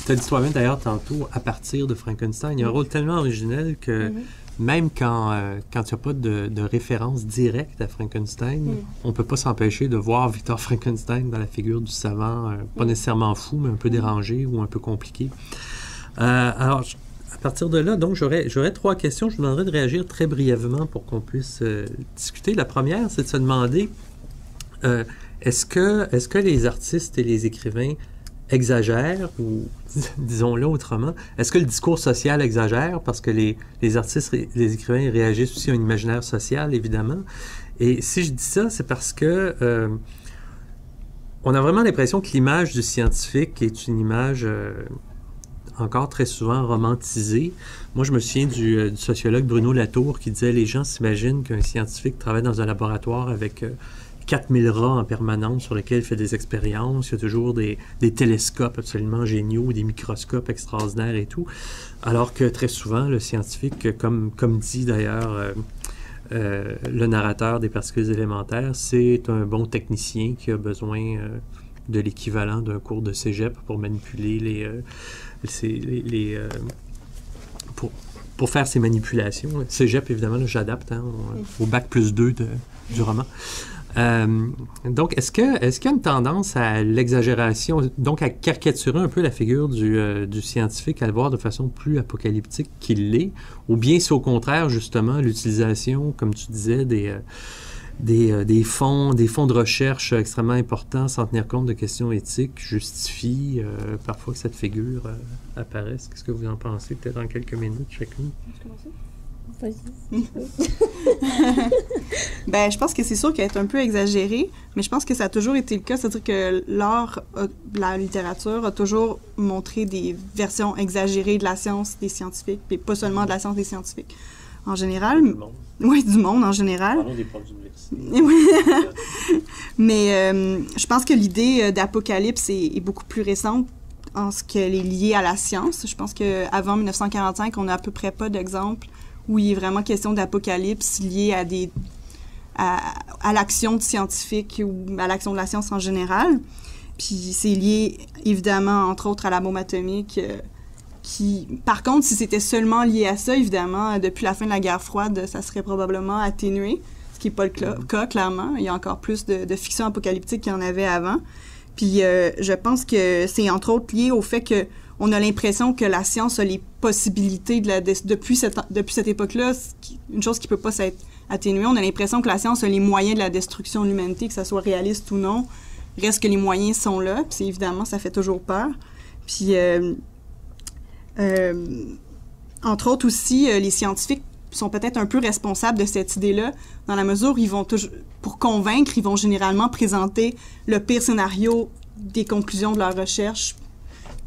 tu as dit toi-même d'ailleurs tantôt, à partir de Frankenstein, il y a un rôle tellement originel que même quand il n'y a pas de référence directe à Frankenstein, on ne peut pas s'empêcher de voir Victor Frankenstein dans la figure du savant, pas nécessairement fou, mais un peu dérangé ou un peu compliqué. Alors, à partir de là, donc, j'aurais 3 questions. Je vous demanderais de réagir très brièvement pour qu'on puisse discuter. La première, c'est de se demander, est-ce que les artistes et les écrivains exagèrent, ou disons-le autrement, est-ce que le discours social exagère parce que les artistes, les écrivains réagissent aussi à un imaginaire social, évidemment. Et si je dis ça, c'est parce que on a vraiment l'impression que l'image du scientifique est une image encore très souvent romantisée. Moi, je me souviens du sociologue Bruno Latour qui disait « Les gens s'imaginent qu'un scientifique travaille dans un laboratoire avec 4000 rats en permanence sur lesquels il fait des expériences. Il y a toujours des télescopes absolument géniaux, des microscopes extraordinaires et tout. » Alors que très souvent, le scientifique, comme dit d'ailleurs le narrateur des particules élémentaires, c'est un bon technicien qui a besoin de l'équivalent d'un cours de cégep pour manipuler pour faire ses manipulations. Cégep, évidemment, là, j'adapte au bac plus 2 du roman. Donc, est-ce qu'il y a une tendance à l'exagération, donc à caricaturer un peu la figure du scientifique, à le voir de façon plus apocalyptique qu'il l'est, ou bien c'est au contraire, justement, l'utilisation, comme tu disais, des fonds de recherche extrêmement importants sans tenir compte de questions éthiques justifie parfois que cette figure apparaisse. Qu'est-ce que vous en pensez? Peut-être dans quelques minutes chacune. Ben, je pense que c'est sûr qu'elle est un peu exagérée, mais je pense que ça a toujours été le cas. C'est-à-dire que la littérature a toujours montré des versions exagérées de la science des scientifiques, et pas seulement de la science des scientifiques. En général... Du monde. Oui, du monde en général. Parlons des profs d'université. Mais je pense que l'idée d'apocalypse est beaucoup plus récente en ce qu'elle est liée à la science. Je pense qu'avant 1945, on n'a à peu près pas d'exemple où il est vraiment question d'apocalypse lié à l'action de scientifiques ou à l'action de la science en général. Puis c'est lié, évidemment, entre autres, à la bombe atomique, par contre, si c'était seulement lié à ça, évidemment, depuis la fin de la guerre froide, ça serait probablement atténué, ce qui n'est pas le cas, clairement. Il y a encore plus de fiction apocalyptique qu'il y en avait avant. Puis je pense que c'est entre autres lié au fait qu'on a l'impression que la science a les possibilités depuis cette époque-là, une chose qui ne peut pas s'être atténuée. On a l'impression que la science a les moyens de la destruction de l'humanité, que ça soit réaliste ou non. Reste que les moyens sont là, puis évidemment, ça fait toujours peur. Puis... entre autres aussi, les scientifiques sont peut-être un peu responsables de cette idée-là, dans la mesure où ils vont pour convaincre, ils vont généralement présenter le pire scénario des conclusions de leur recherche.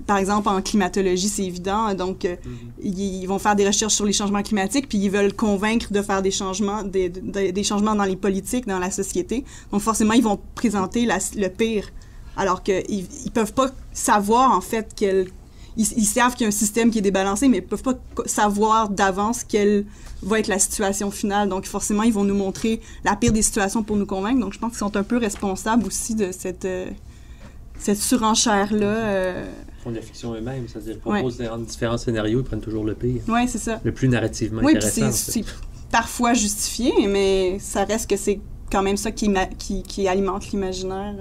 Par exemple, en climatologie, c'est évident. Donc, ils vont faire des recherches sur les changements climatiques, puis ils veulent convaincre de faire des changements dans les politiques, dans la société. Donc, forcément, ils vont présenter le pire, alors qu'ils ne peuvent pas savoir, en fait, ils savent qu'il y a un système qui est débalancé, mais ils ne peuvent pas savoir d'avance quelle va être la situation finale. Donc, forcément, ils vont nous montrer la pire des situations pour nous convaincre. Donc, je pense qu'ils sont un peu responsables aussi de cette surenchère-là. Ils font de la fiction eux-mêmes, c'est-à-dire qu'ils proposent différents scénarios, ils prennent toujours le pire. Oui, c'est ça. Le plus narrativement intéressant. Oui, puis c'est parfois justifié, mais ça reste que c'est quand même ça qui alimente l'imaginaire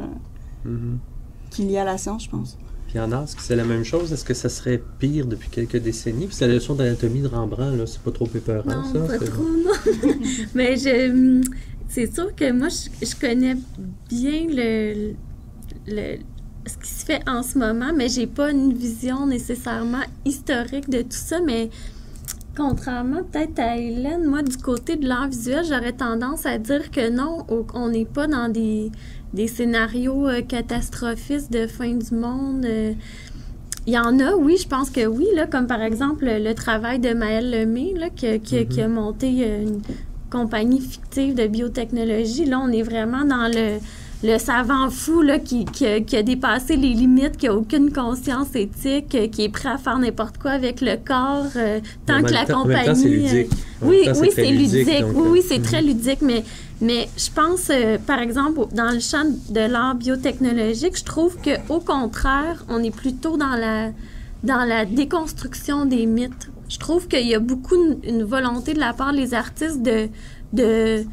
qui est lié à la science, je pense. Puis en art, est-ce que c'est la même chose? Est-ce que ça serait pire depuis quelques décennies? Puis c'est la leçon d'anatomie de Rembrandt, là, c'est pas trop épeurant, non, ça? Pas trop, non. Mais c'est sûr que moi, je connais bien ce qui se fait en ce moment, mais j'ai pas une vision nécessairement historique de tout ça, mais contrairement peut-être à Hélène, moi, du côté de l'art visuel, j'aurais tendance à dire que non, on n'est pas dans des scénarios catastrophistes de fin du monde. Il y en a, oui, je pense que oui, là, comme par exemple le travail de Maëlle Lemay, là, qui a monté une compagnie fictive de biotechnologie. Là, on est vraiment dans le savant fou là, qui a dépassé les limites, qui n'a aucune conscience éthique, qui est prêt à faire n'importe quoi avec le corps, tant que la compagnie... En même temps, c'est ludique. Oui, c'est ludique. Donc, oui, c'est très ludique, mais je pense, par exemple, dans le champ de l'art biotechnologique, je trouve qu'au contraire, on est plutôt dans la déconstruction des mythes. Je trouve qu'il y a beaucoup une volonté de la part des artistes de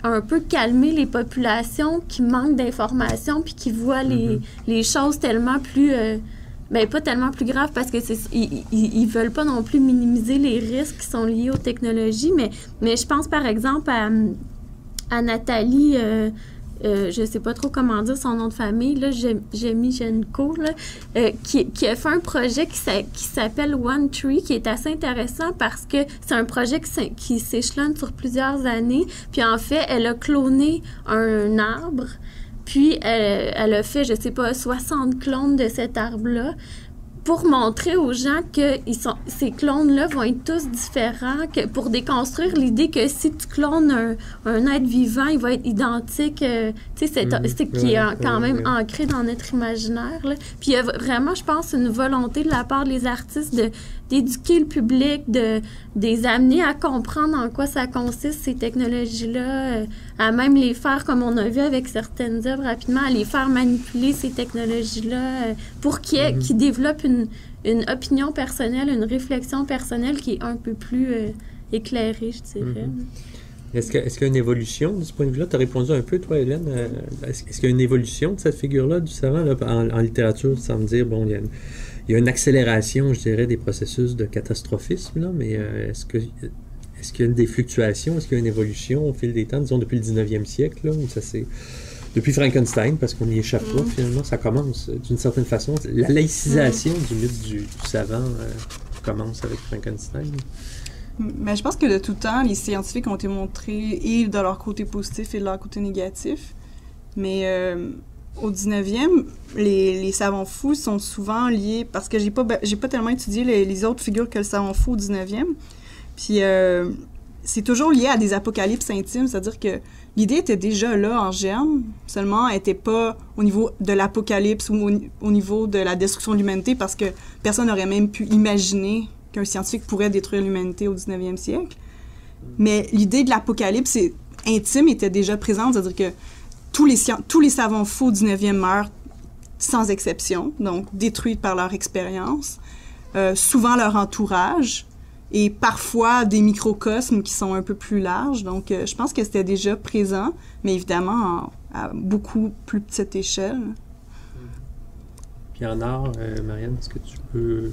un peu calmer les populations qui manquent d'informations puis qui voient les choses tellement plus... pas tellement plus graves parce que ils veulent pas non plus minimiser les risques qui sont liés aux technologies, mais je pense par exemple à Nathalie... je sais pas trop comment dire son nom de famille, là, Jamie Genco, là, qui a fait un projet qui s'appelle One Tree, qui est assez intéressant parce que c'est un projet qui s'échelonne sur plusieurs années. Puis en fait, elle a cloné un arbre, puis elle a fait, je sais pas, 60 clones de cet arbre-là, pour montrer aux gens que ces clones-là vont être tous différents, pour déconstruire l'idée que si tu clones un être vivant, il va être identique, tu sais, c'est qui est quand même ancré dans notre imaginaire. Là. Puis il y a vraiment, je pense, une volonté de la part des artistes d'éduquer le public, de les amener à comprendre en quoi ça consiste, ces technologies-là, à même les faire, comme on a vu avec certaines œuvres rapidement, à les faire manipuler ces technologies-là pour qu'ils développent une opinion personnelle, une réflexion personnelle qui est un peu plus éclairée, je dirais. Est-ce qu'il y a une évolution de ce point de vue-là? Tu as répondu un peu, toi, Hélène. Est-ce qu'il y a une évolution de cette figure-là, du savant, là, en littérature, sans me dire, bon, il y a une accélération, je dirais, des processus de catastrophisme, là, mais est-ce qu'il y a des fluctuations? Est-ce qu'il y a une évolution au fil des temps, disons, depuis le 19e siècle, là, où ça s'est... Depuis Frankenstein, parce qu'on n'y échappe pas, finalement, ça commence d'une certaine façon. La laïcisation du mythe du savant commence avec Frankenstein. Mais je pense que de tout temps, les scientifiques ont été montrés et de leur côté positif et de leur côté négatif. Mais au 19e, les savants fous sont souvent liés, parce que j'ai pas tellement étudié les autres figures que le savant fou au 19e. Puis c'est toujours lié à des apocalypses intimes, c'est-à-dire que l'idée était déjà là en germe, seulement elle n'était pas au niveau de l'apocalypse ou au niveau de la destruction de l'humanité, parce que personne n'aurait même pu imaginer qu'un scientifique pourrait détruire l'humanité au 19e siècle. Mais l'idée de l'apocalypse intime était déjà présente, c'est-à-dire que tous les savants fous au 19e meurent sans exception, donc détruits par leur expérience, souvent leur entourage, et parfois des microcosmes qui sont un peu plus larges. Donc, je pense que c'était déjà présent, mais évidemment à beaucoup plus petite échelle. Puis en art, Marianne, est-ce que tu peux...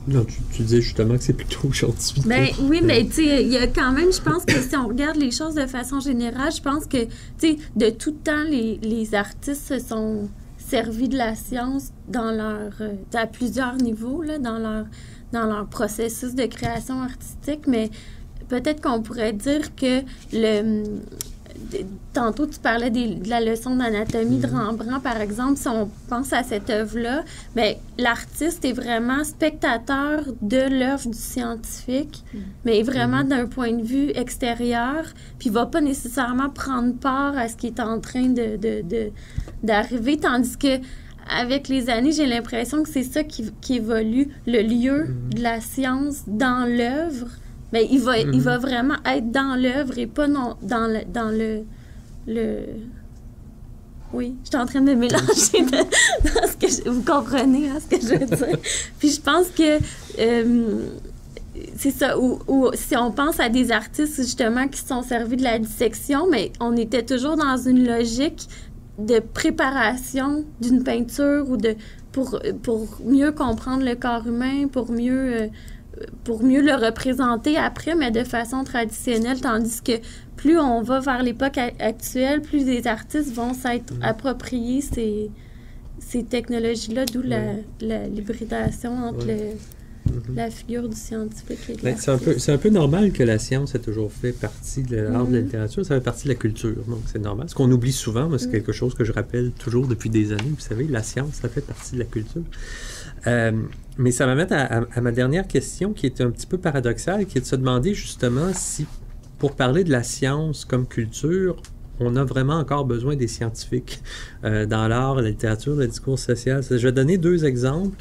Non, tu disais justement que c'est plutôt scientifique. Ben oui, mais tu sais, il y a quand même, je pense que si on regarde les choses de façon générale, je pense que, tu sais, de tout temps, les artistes se sont servis de la science dans leur, à plusieurs niveaux, là, dans leur processus de création artistique, mais peut-être qu'on pourrait dire que tantôt, tu parlais de la leçon d'anatomie de Rembrandt, par exemple. Si on pense à cette œuvre-là, bien, l'artiste est vraiment spectateur de l'œuvre du scientifique, mais vraiment d'un point de vue extérieur, puis il va pas nécessairement prendre part à ce qui est en train d'arriver, tandis que avec les années, j'ai l'impression que c'est ça qui évolue, le lieu de la science dans l'œuvre. Mais il va vraiment être dans l'œuvre et pas dans le... Oui, je suis en train de me mélanger dans ce que vous comprenez ce que je veux dire. Puis je pense que c'est ça, ou si on pense à des artistes justement qui se sont servis de la dissection, mais on était toujours dans une logique de préparation d'une peinture ou pour mieux comprendre le corps humain, pour mieux le représenter après, mais de façon traditionnelle, tandis que plus on va vers l'époque actuelle, plus les artistes vont s'être appropriés ces technologies-là, d'où l'hybridation entre la figure du scientifique et de l'artiste. C'est un peu normal que la science ait toujours fait partie de l'art de la littérature, ça fait partie de la culture, donc c'est normal. Ce qu'on oublie souvent, moi, c'est quelque chose que je rappelle toujours depuis des années, vous savez, la science, ça fait partie de la culture. Mais ça m'amène à ma dernière question, qui est un petit peu paradoxale, qui est de se demander justement si, pour parler de la science comme culture, on a vraiment encore besoin des scientifiques dans l'art, la littérature, le discours social. Je vais donner 2 exemples.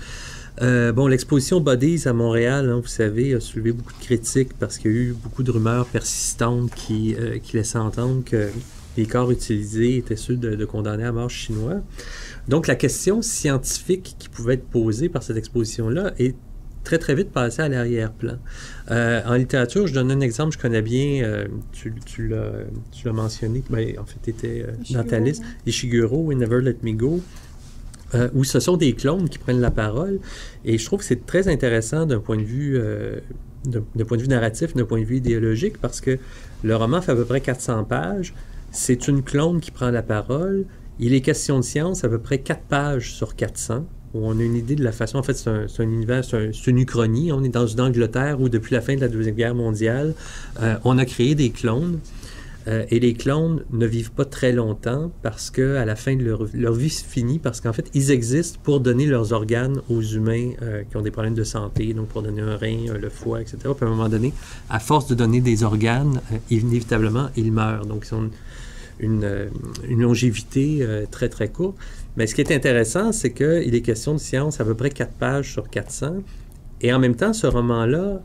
L'exposition Bodies à Montréal, vous savez, a soulevé beaucoup de critiques parce qu'il y a eu beaucoup de rumeurs persistantes qui laissaient entendre que les corps utilisés étaient ceux de condamnés à mort chinois. Donc, la question scientifique qui pouvait être posée par cette exposition-là est très, très vite passée à l'arrière-plan. En littérature, je donne un exemple, je connais bien, tu l'as mentionné, en fait, tu étais dans ta liste, Ishiguro, We Never Let Me Go, où ce sont des clones qui prennent la parole. Et je trouve que c'est très intéressant d'un point de vue narratif, d'un point de vue idéologique, parce que le roman fait à peu près 400 pages. C'est une clone qui prend la parole. Il est question de science à peu près 4 pages sur 400, où on a une idée de la façon... En fait, c'est un univers, c'est une uchronie. On est dans une Angleterre où, depuis la fin de la Deuxième Guerre mondiale, on a créé des clones. Et les clones ne vivent pas très longtemps parce qu'à la fin de leur vie finie, parce qu'en fait, ils existent pour donner leurs organes aux humains qui ont des problèmes de santé, donc pour donner un rein, le foie, etc. Puis à un moment donné, à force de donner des organes, inévitablement, ils meurent. Donc, ils ont une longévité très, très courte. Mais ce qui est intéressant, c'est qu'il est question de science à peu près 4 pages sur 400. Et en même temps, ce roman-là ne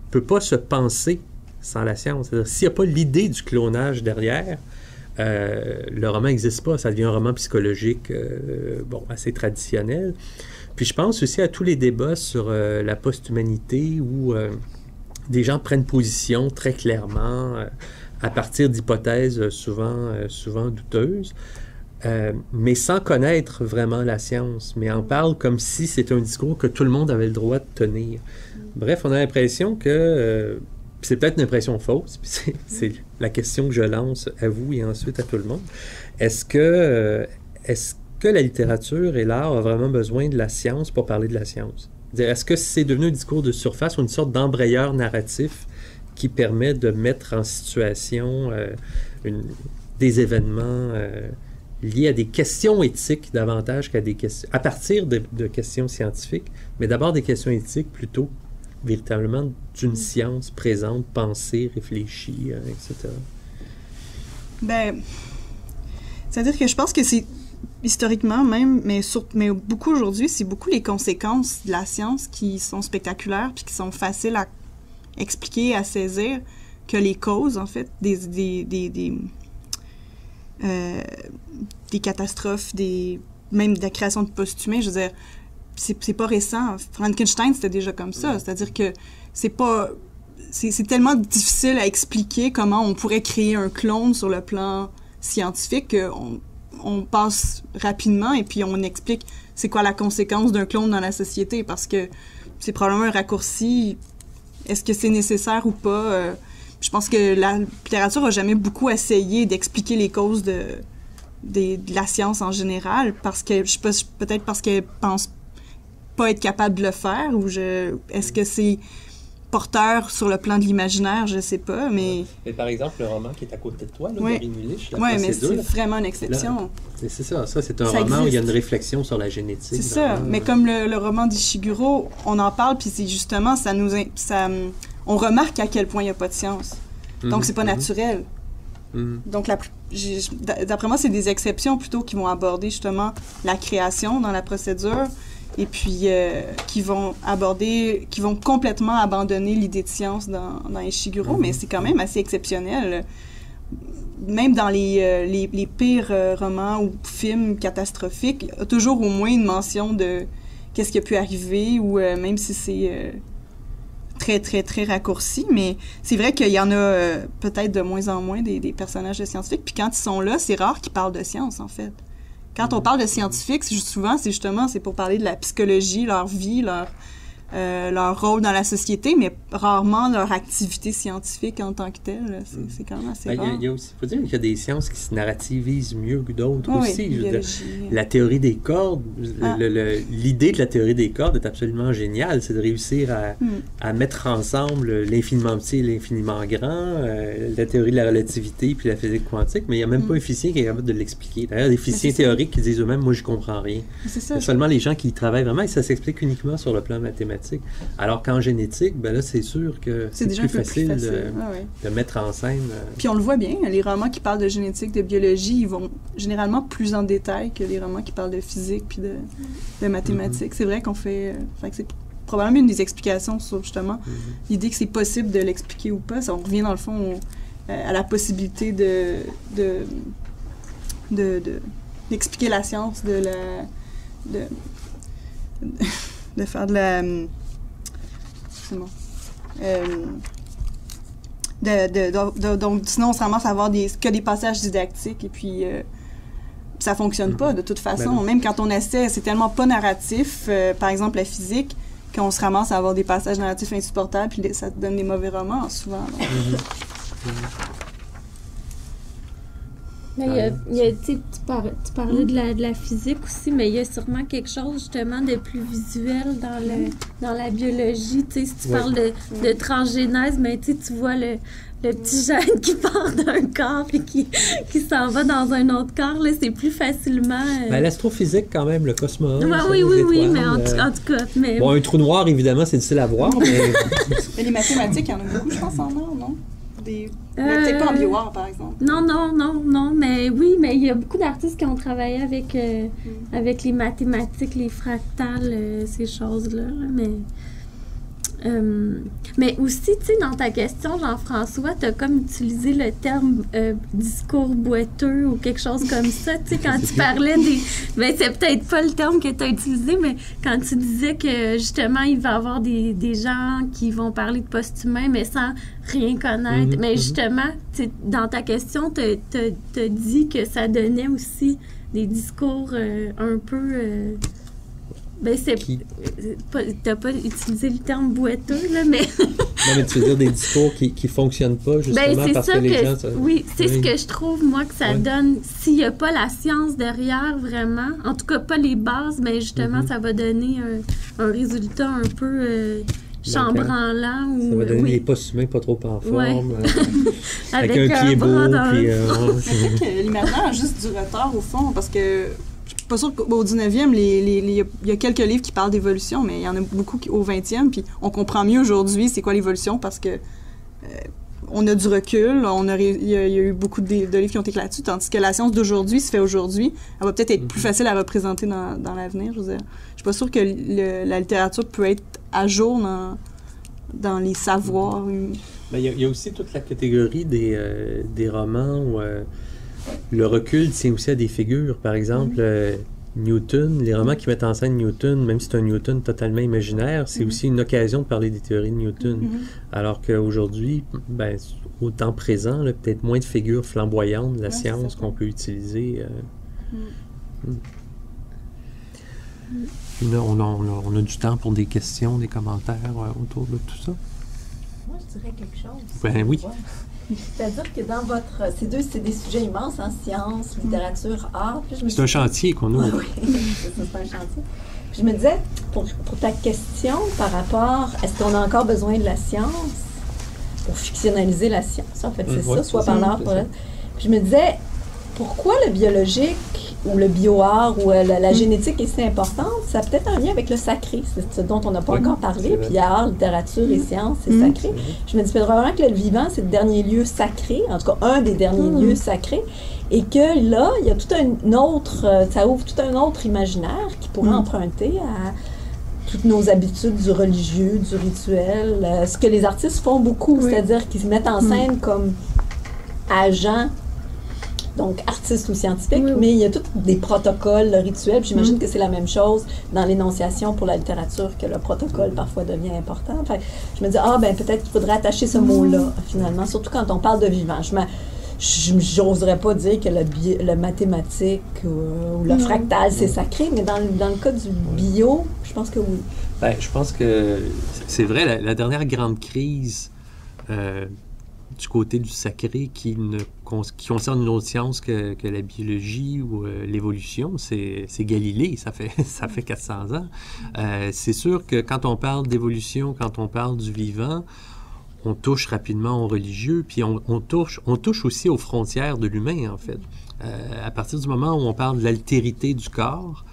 peut pas se penser sans la science. C'est-à-dire, s'il n'y a pas l'idée du clonage derrière, le roman n'existe pas. Ça devient un roman psychologique assez traditionnel. Puis je pense aussi à tous les débats sur la post-humanité où des gens prennent position très clairement à partir d'hypothèses souvent douteuses, mais sans connaître vraiment la science, mais en parle comme si c'était un discours que tout le monde avait le droit de tenir. Bref, on a l'impression que... c'est peut-être une impression fausse, puis c'est la question que je lance à vous et ensuite à tout le monde. Est-ce que la littérature et l'art ont vraiment besoin de la science pour parler de la science? Est-ce que c'est devenu un discours de surface ou une sorte d'embrayeur narratif qui permet de mettre en situation des événements liés à des questions éthiques davantage qu'à des questions, à partir de questions scientifiques, mais d'abord des questions éthiques plutôt véritablement d'une science présente, pensée, réfléchie, etc. Ben, c'est-à-dire que je pense que c'est historiquement même, mais beaucoup aujourd'hui, c'est beaucoup les conséquences de la science qui sont spectaculaires puis qui sont faciles à expliquer, à saisir, que les causes, en fait, des catastrophes, même de la création de post-humains. Je veux dire, c'est pas récent. Frankenstein, c'était déjà comme ça. C'est-à-dire que c'est tellement difficile à expliquer comment on pourrait créer un clone sur le plan scientifique qu'on passe rapidement et puis on explique c'est quoi la conséquence d'un clone dans la société, parce que c'est probablement un raccourci. Est-ce que c'est nécessaire ou pas? Je pense que la littérature n'a jamais beaucoup essayé d'expliquer les causes de la science en général, parce que peut-être parce qu'elle pense pas être capable de le faire, ou est-ce que c'est porteur sur le plan de l'imaginaire, je sais pas, mais... Mais par exemple, le roman qui est à côté de toi, là, oui. Gary Mulich, oui, mais c'est vraiment une exception. Là, c'est ça c'est un roman où il y a une réflexion sur la génétique. C'est ça, mais comme le roman d'Ishiguro, on en parle, puis c'est justement, on remarque à quel point il n'y a pas de science. Donc, c'est pas naturel. Donc, d'après moi, c'est des exceptions plutôt qui vont aborder justement la création dans la procédure, et puis qui vont complètement abandonner l'idée de science dans Ishiguro, mais c'est quand même assez exceptionnel. Même dans les pires romans ou films catastrophiques, il y a toujours au moins une mention de qu'est-ce qui a pu arriver, ou même si c'est très, très, très raccourci, mais c'est vrai qu'il y en a peut-être de moins en moins des personnages de scientifiques, puis quand ils sont là, c'est rare qu'ils parlent de science, en fait. Quand on parle de scientifiques, souvent, c'est pour parler de la psychologie, leur vie, leur rôle dans la société, mais rarement leur activité scientifique en tant que telle. C'est quand même assez rare. Il faut dire qu'il y a des sciences qui se narrativisent mieux que d'autres aussi. Oui, la théorie des cordes, l'idée de la théorie des cordes est absolument géniale. C'est de réussir à mettre ensemble l'infiniment petit et l'infiniment grand, la théorie de la relativité puis la physique quantique, mais il n'y a même pas un physicien qui est capable de l'expliquer. D'ailleurs, des physiciens théoriques qui disent eux-mêmes, moi, je comprends rien. C'est ça. Seulement les gens qui y travaillent vraiment, et ça s'explique uniquement sur le plan mathématique. Alors qu'en génétique, ben là, c'est sûr que c'est plus facile de mettre en scène. Puis on le voit bien, les romans qui parlent de génétique, de biologie, ils vont généralement plus en détail que les romans qui parlent de physique puis de mathématiques. C'est vrai qu'on fait que c'est probablement une des explications sur justement l'idée que c'est possible de l'expliquer ou pas. Ça, on revient dans le fond à la possibilité d'expliquer la science, de faire de la... c'est bon. Donc, sinon, on se ramasse à avoir que des passages didactiques, et puis ça fonctionne pas, de toute façon. Même quand on essaie, c'est tellement pas narratif, par exemple la physique, qu'on se ramasse à avoir des passages narratifs insupportables, puis ça donne des mauvais romans, souvent. Mais tu parlais de la physique aussi, mais il y a sûrement quelque chose justement de plus visuel dans la biologie. Si tu parles de transgénèse, mais tu vois le petit gène qui part d'un corps et qui s'en va dans un autre corps, là, c'est plus facilement... l'astrophysique, quand même, le cosmos. Oui, mais en tout cas... Mais... Bon, un trou noir, évidemment, c'est difficile à voir, mais... Mais les mathématiques, il y en a beaucoup, je pense, en or, non? Peut-être pas en bioart, par exemple. Non, mais oui, mais il y a beaucoup d'artistes qui ont travaillé avec les mathématiques, les fractales, ces choses-là, mais aussi, tu sais, dans ta question, Jean-François, tu as comme utilisé le terme discours boiteux ou quelque chose comme ça, tu sais, quand tu parlais des... Ben, c'est peut-être pas le terme que tu as utilisé, mais quand tu disais que, justement, il va y avoir des gens qui vont parler de post-humain, mais sans rien connaître. Mais justement, dans ta question, tu as dit que ça donnait aussi des discours un peu... Ben, t'as pas utilisé le terme boiteux, là, mais... Non, mais tu veux dire des discours qui fonctionnent pas, justement, parce que les gens... Oui, c'est ce que je trouve, moi, que ça donne... S'il n'y a pas la science derrière, vraiment, en tout cas, pas les bases, mais justement, ça va donner un résultat un peu... chambranlant. Ça va donner des postes humains pas trop en forme, avec un pied beau. C'est vrai que l'imaginaire a juste du retard, au fond, parce que je suis pas sûre qu'au 19e, il y a quelques livres qui parlent d'évolution, mais il y en a beaucoup au 20e, puis on comprend mieux aujourd'hui c'est quoi l'évolution, parce que on a du recul, il y a eu beaucoup de livres qui ont été là-dessus, tandis que la science d'aujourd'hui se fait aujourd'hui. Elle va peut-être être plus facile à représenter dans l'avenir. Je veux dire, je suis pas sûre que la littérature peut être à jour dans les savoirs. Mais il y a aussi toute la catégorie des romans où le recul tient aussi à des figures. Par exemple, Newton, les romans qui mettent en scène Newton, même si c'est un Newton totalement imaginaire, c'est aussi une occasion de parler des théories de Newton. Alors qu'aujourd'hui, au temps présent, peut-être moins de figures flamboyantes de la science qu'on peut utiliser. Là, on a du temps pour des questions, des commentaires autour de tout ça. Moi, je dirais quelque chose. Ben oui. Ouais. C'est-à-dire que dans c'est des sujets immenses, hein, sciences, littérature, art. C'est un chantier qu'on ouvre. Oui, c'est un chantier. Puis je me disais, pour ta question par rapport, est-ce qu'on a encore besoin de la science pour fictionnaliser la science? En fait, c'est ça, soit par l'art. Puis je me disais, pourquoi le biologique ou le bio-art ou la génétique est si importante? Ça a peut-être un lien avec le sacré, c'est ce dont on n'a pas encore parlé. Puis art, littérature et sciences, c'est sacré. Je me dis probablement que le vivant, c'est le dernier lieu sacré, en tout cas un des derniers lieux sacrés, et que là, il y a tout un autre, ça ouvre tout un autre imaginaire qui pourrait emprunter à toutes nos habitudes du religieux, du rituel, ce que les artistes font beaucoup, c'est-à-dire qu'ils se mettent en scène comme agents, donc artistes ou scientifiques, mais il y a tous des protocoles, le rituel. J'imagine que c'est la même chose dans l'énonciation pour la littérature, que le protocole parfois devient important. Enfin, je me dis, peut-être qu'il faudrait attacher ce mot-là, finalement, surtout quand on parle de vivant. Je n'oserais pas dire que le mathématique ou le fractal, c'est sacré, mais dans le cas du bio, je pense que oui. Je pense que c'est vrai, la dernière grande crise du côté du sacré qui concerne une autre science que la biologie ou l'évolution, c'est Galilée, ça fait 400 ans. C'est sûr que quand on parle d'évolution, quand on parle du vivant, on touche rapidement au religieux, puis on touche aussi aux frontières de l'humain, en fait. À partir du moment où on parle de l'altérité du corps,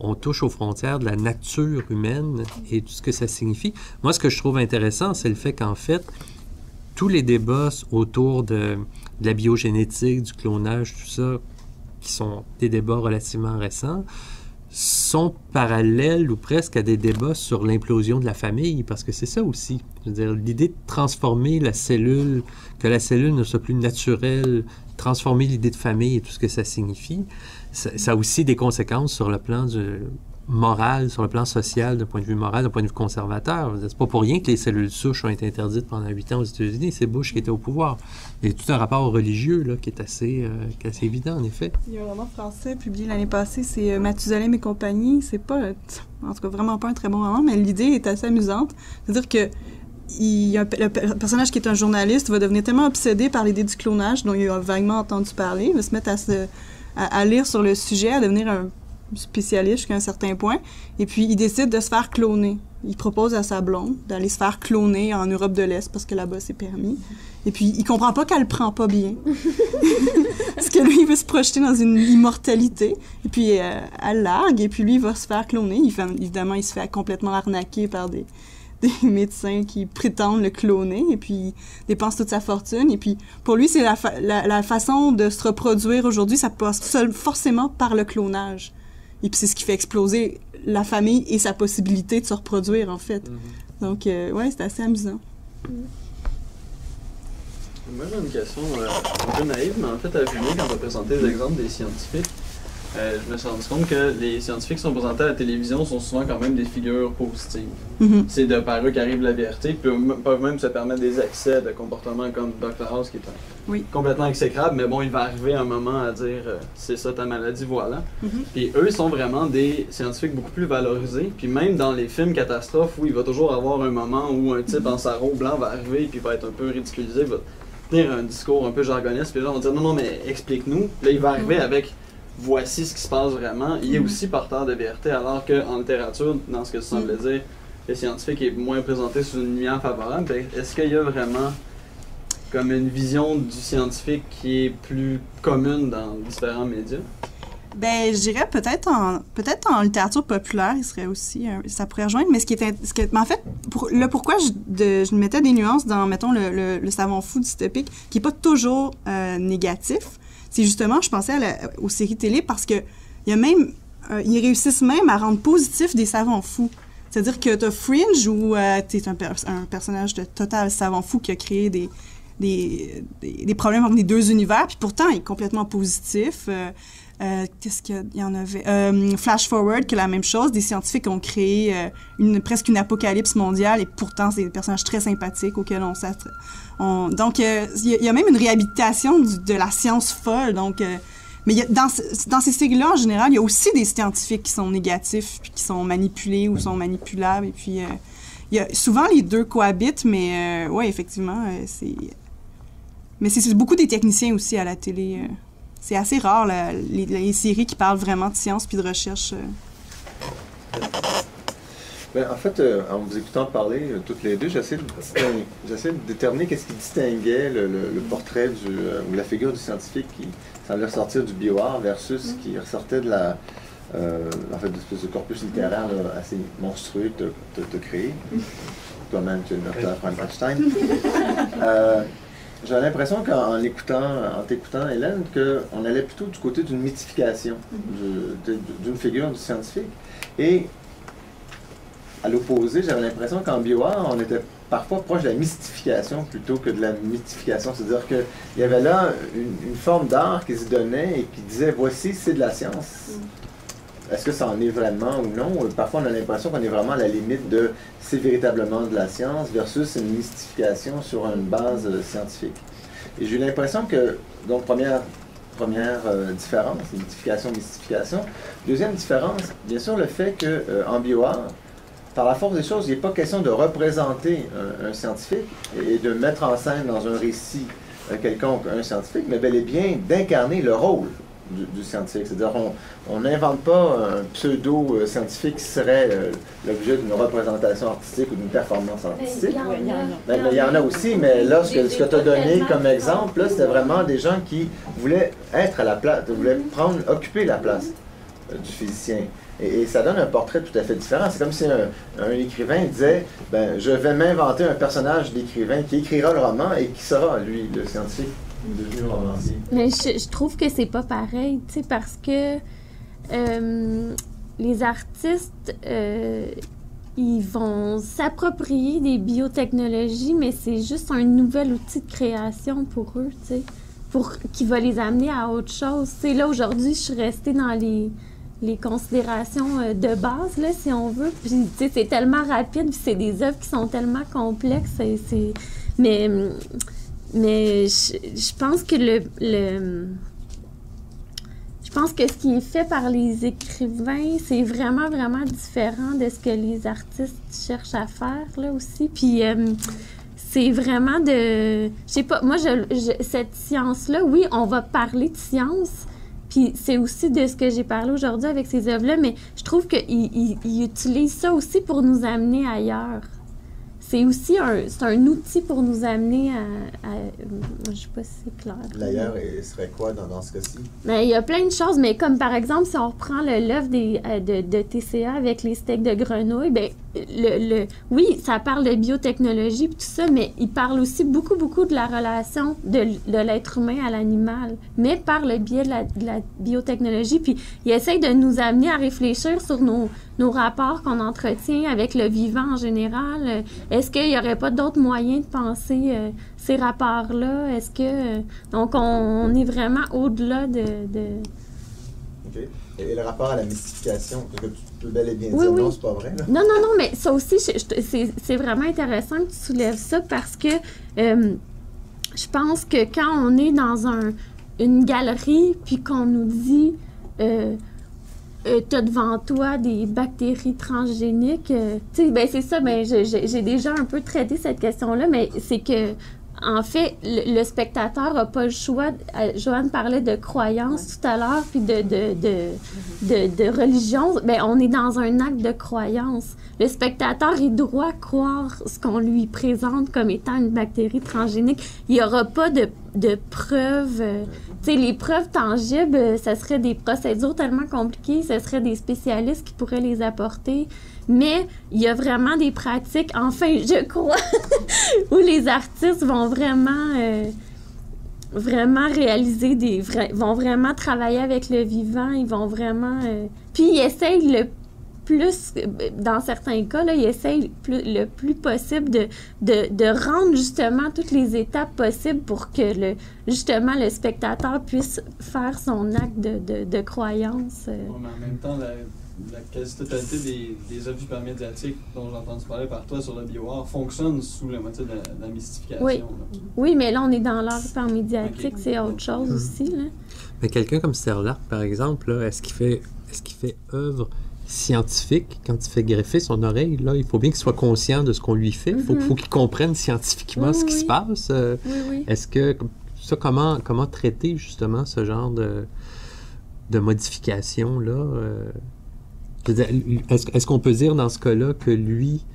on touche aux frontières de la nature humaine et tout ce que ça signifie. Moi, ce que je trouve intéressant, c'est le fait qu'en fait, tous les débats autour de la biogénétique, du clonage, tout ça, qui sont des débats relativement récents, sont parallèles ou presque à des débats sur l'implosion de la famille, parce que c'est ça aussi. Je veux dire, l'idée de transformer la cellule, que la cellule ne soit plus naturelle, transformer l'idée de famille et tout ce que ça signifie, ça a aussi des conséquences sur le plan moral, sur le plan social, d'un point de vue moral, d'un point de vue conservateur. C'est pas pour rien que les cellules souches ont été interdites pendant 8 ans aux États-Unis. C'est Bush qui était au pouvoir. Il y a tout un rapport religieux là, qui est assez évident, en effet. Il y a un roman français publié l'année passée, c'est Mathusalem et compagnie. C'est pas, en tout cas, vraiment pas un très bon roman, mais l'idée est assez amusante. C'est-à-dire que le personnage qui est un journaliste va devenir tellement obsédé par l'idée du clonage, dont il a vaguement entendu parler, il va se mettre à lire sur le sujet, à devenir un spécialiste jusqu'à un certain point, et puis il décide de se faire cloner. Il propose à sa blonde d'aller se faire cloner en Europe de l'Est, parce que là-bas c'est permis. Et puis il comprend pas qu'elle le prend pas bien. Parce que lui, il veut se projeter dans une immortalité, et puis elle largue, et puis lui, il va se faire cloner. Évidemment, il se fait complètement arnaquer par des médecins qui prétendent le cloner, et puis il dépense toute sa fortune. Et puis pour lui, c'est la façon de se reproduire aujourd'hui, ça passe forcément par le clonage. Et puis c'est ce qui fait exploser la famille et sa possibilité de se reproduire, en fait. Donc, ouais, c'est assez amusant. Moi, j'ai une question un peu naïve, mais en fait, à Julien, quand on a présenté les exemples des scientifiques, je me suis rendu compte que les scientifiques qui sont présentés à la télévision sont souvent quand même des figures positives. C'est de par eux qu'arrive la vérité, puis peuvent même se permettre des accès de comportements comme Dr House, qui est complètement exécrable, mais bon, il va arriver un moment à dire c'est ça ta maladie, voilà. Puis eux, ils sont vraiment des scientifiques beaucoup plus valorisés, puis même dans les films catastrophes où il va toujours avoir un moment où un type en sarrau blanc va arriver, puis va être un peu ridiculisé, va tenir un discours un peu jargoniste, puis les gens vont dire non, mais explique-nous. Là, il va arriver avec voici ce qui se passe vraiment. Il est aussi porteur de vérité, alors qu'en littérature, dans ce que tu semblais dire, il le scientifique est moins présenté sous une lumière favorable. Est-ce qu'il y a vraiment comme une vision du scientifique qui est plus commune dans différents médias? Ben, je dirais peut-être en littérature populaire, il serait aussi, ça pourrait rejoindre, mais en fait, pourquoi je mettais des nuances dans, mettons, le savant fou dystopique, qui est pas toujours négatif, c'est justement, je pensais aux séries télé parce que il y a même, ils réussissent même à rendre positif des savants fous. C'est-à-dire que t'as Fringe où t'es un personnage de total savant fou qui a créé des problèmes entre les deux univers, puis pourtant, il est complètement positif. Qu'est-ce qu'il y en avait? Flash Forward, que la même chose. Des scientifiques ont créé presque une apocalypse mondiale et pourtant, c'est des personnages très sympathiques auxquels donc, il y a même une réhabilitation de la science folle. Donc, mais dans ces séries-là, en général, il y a aussi des scientifiques qui sont négatifs puis qui sont manipulés ou sont manipulables. Et puis, souvent, les deux cohabitent, mais oui, effectivement, Mais c'est beaucoup des techniciens aussi à la télé. C'est assez rare, les séries qui parlent vraiment de science puis de recherche. Ben, en fait, en vous écoutant parler, toutes les deux, j'essaie de déterminer qu'est-ce qui distinguait le portrait ou la figure du scientifique qui semblait ressortir du bioart versus qui ressortait de en fait, d'espèce de corpus littéraire là, assez monstrueux que tu as créé. Toi-même, tu es le docteur Frankenstein. J'ai l'impression qu'en t'écoutant, Hélène, qu'on allait plutôt du côté d'une mythification d'une figure du scientifique. Et à l'opposé, j'avais l'impression qu'en bioart, on était parfois proche de la mystification plutôt que de la mythification. C'est-à-dire qu'il y avait là une forme d'art qui se donnait et qui disait « voici, c'est de la science ». Est-ce que ça en est vraiment ou non? Parfois, on a l'impression qu'on est vraiment à la limite de « c'est véritablement de la science » versus une mystification sur une base scientifique. Et j'ai eu l'impression que, donc, première différence, mystification. Deuxième différence, bien sûr, le fait qu'en bioart, par la force des choses, il n'est pas question de représenter un scientifique et de mettre en scène dans un récit quelconque un scientifique, mais bel et bien d'incarner le rôle du scientifique. C'est-à-dire on n'invente pas un pseudo-scientifique qui serait l'objet d'une représentation artistique ou d'une performance artistique. Il y en a aussi, mais là, ce que tu as donné comme exemple, c'était vraiment des gens qui voulaient être à la place, voulaient occuper la place du physicien. Et ça donne un portrait tout à fait différent. C'est comme si un écrivain disait « je vais m'inventer un personnage d'écrivain qui écrira le roman et qui sera, lui, le scientifique. » devenu romancier. Mais je trouve que c'est pas pareil, tu sais, parce que les artistes, ils vont s'approprier des biotechnologies, mais c'est juste un nouvel outil de création pour eux, tu sais, qui va les amener à autre chose. Tu sais, là, aujourd'hui, je suis restée dans les considérations de base, là, si on veut. Puis, tu sais, c'est tellement rapide, puis c'est des œuvres qui sont tellement complexes, Mais je pense que je pense que ce qui est fait par les écrivains, c'est vraiment, vraiment différent de ce que les artistes cherchent à faire, là, aussi. Puis c'est vraiment de... Je sais pas, moi, cette science-là, oui, on va parler de science, puis c'est aussi de ce que j'ai parlé aujourd'hui avec ces œuvres-là, mais je trouve qu'ils utilisent ça aussi pour nous amener ailleurs. C'est aussi un outil pour nous amener à je sais pas si c'est clair. L'ailleurs serait quoi dans ce cas-ci? Il y a plein de choses, mais comme par exemple, si on reprend l'œuvre de TCA avec les steaks de grenouille, oui, ça parle de biotechnologie et tout ça, mais il parle aussi beaucoup, beaucoup de la relation de l'être humain à l'animal, mais par le biais de la biotechnologie. Puis il essaye de nous amener à réfléchir sur nos rapports qu'on entretient avec le vivant en général. Est-ce qu'il n'y aurait pas d'autres moyens de penser ces rapports-là? Est-ce que... donc, on est vraiment au-delà de... OK. Et le rapport à la mystification, parce que tu peux bel et bien dire oui. non, c'est pas vrai, là. Non, mais ça aussi, c'est vraiment intéressant que tu soulèves ça parce que je pense que quand on est dans une galerie puis qu'on nous dit... t'as devant toi des bactéries transgéniques. Tu sais, c'est ça, j'ai déjà un peu traité cette question-là, mais c'est que en fait, le spectateur n'a pas le choix. Joanne parlait de croyance tout à l'heure, puis de religion. Bien, on est dans un acte de croyance. Le spectateur, il doit croire ce qu'on lui présente comme étant une bactérie transgénique. Il n'y aura pas de preuves. Tu sais, les preuves tangibles, ça serait des procédures tellement compliquées, ce serait des spécialistes qui pourraient les apporter. Mais il y a vraiment des pratiques, enfin, je crois, où les artistes vont vraiment réaliser vont vraiment travailler avec le vivant, ils vont vraiment... puis ils essayent le plus, dans certains cas, là, ils essayent le plus possible de rendre justement toutes les étapes possibles pour que justement le spectateur puisse faire son acte de croyance. Ouais, mais en même temps, la quasi-totalité des œuvres hypermédiatiques dont j'ai entendu parler par toi sur le bioart fonctionnent sous le motif de la mystification. Oui. Là. Oui, mais là, on est dans l'art hypermédiatique, Okay. c'est autre chose aussi. Là. Mais quelqu'un comme Sterlark, par exemple, là, est-ce qu'il fait œuvre scientifique quand il fait greffer son oreille? Là, il faut bien qu'il soit conscient de ce qu'on lui fait. Il faut qu'il comprenne scientifiquement ce qui se passe. Oui. Est-ce que ça, comment traiter justement ce genre de modification-là? Je veux dire, est-ce qu'on peut dire dans ce cas-là que lui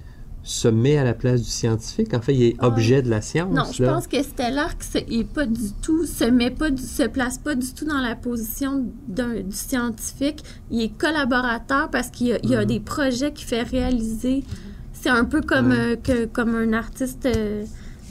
se met à la place du scientifique? En fait, il est objet de la science. Non, je là. pense que Stellark se place pas du tout dans la position du scientifique. Il est collaborateur parce qu'il y a des projets qu'il fait réaliser. C'est un peu comme un artiste...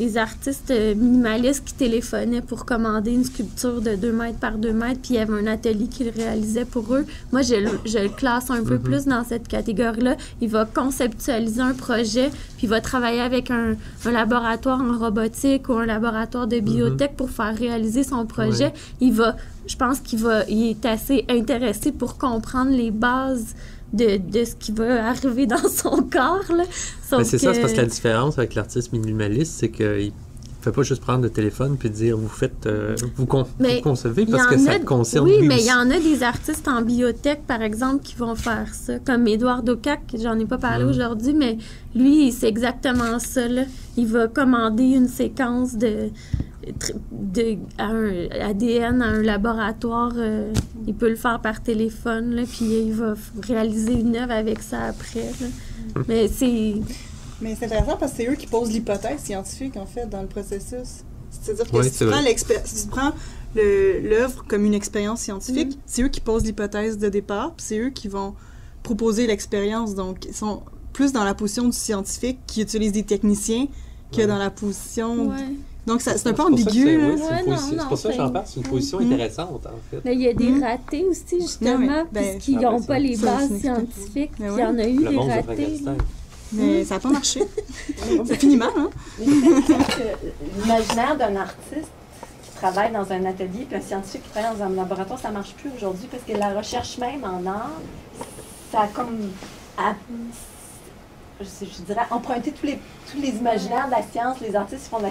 les artistes minimalistes qui téléphonaient pour commander une sculpture de 2 mètres par 2 mètres, puis il y avait un atelier qui le réalisait pour eux. Moi, je le classe un peu plus dans cette catégorie-là. Il va conceptualiser un projet, puis il va travailler avec un laboratoire en robotique ou un laboratoire de biotech pour faire réaliser son projet. Je pense qu'il est assez intéressé pour comprendre les bases de ce qui va arriver dans son corps. Là. C'est ça, c'est parce que la différence avec l'artiste minimaliste, c'est qu'il ne fait pas juste prendre le téléphone puis dire vous faites, vous concevez parce que ça te concerne. Oui, lui mais aussi. il y en a des artistes en biotech, par exemple, qui vont faire ça. Comme Édouard Docac, j'en ai pas parlé aujourd'hui, mais lui, c'est exactement ça. Là. Il va commander une séquence de un ADN à un laboratoire, il peut le faire par téléphone, là, puis il va réaliser une œuvre avec ça après. Là. Mais c'est intéressant parce que c'est eux qui posent l'hypothèse scientifique, en fait, dans le processus. C'est-à-dire que Oui, si tu prends l'œuvre comme une expérience scientifique, c'est eux qui posent l'hypothèse de départ, puis c'est eux qui vont proposer l'expérience. Donc, ils sont plus dans la position du scientifique qui utilise des techniciens que dans la position... Donc, c'est un peu ambigu. C'est pour ça que j'en parle. C'est une position intéressante, en fait. Mais il y a des ratés aussi, justement, puisqu'ils n'ont pas les bases scientifiques. Il y en a eu des ratés. Mais ça n'a pas marché. Ça finit mal, hein? L'imaginaire d'un artiste qui travaille dans un atelier puis un scientifique qui travaille dans un laboratoire, ça ne marche plus aujourd'hui parce que la recherche même en art, ça a comme... je dirais, emprunter tous les imaginaires de la science. Les artistes font de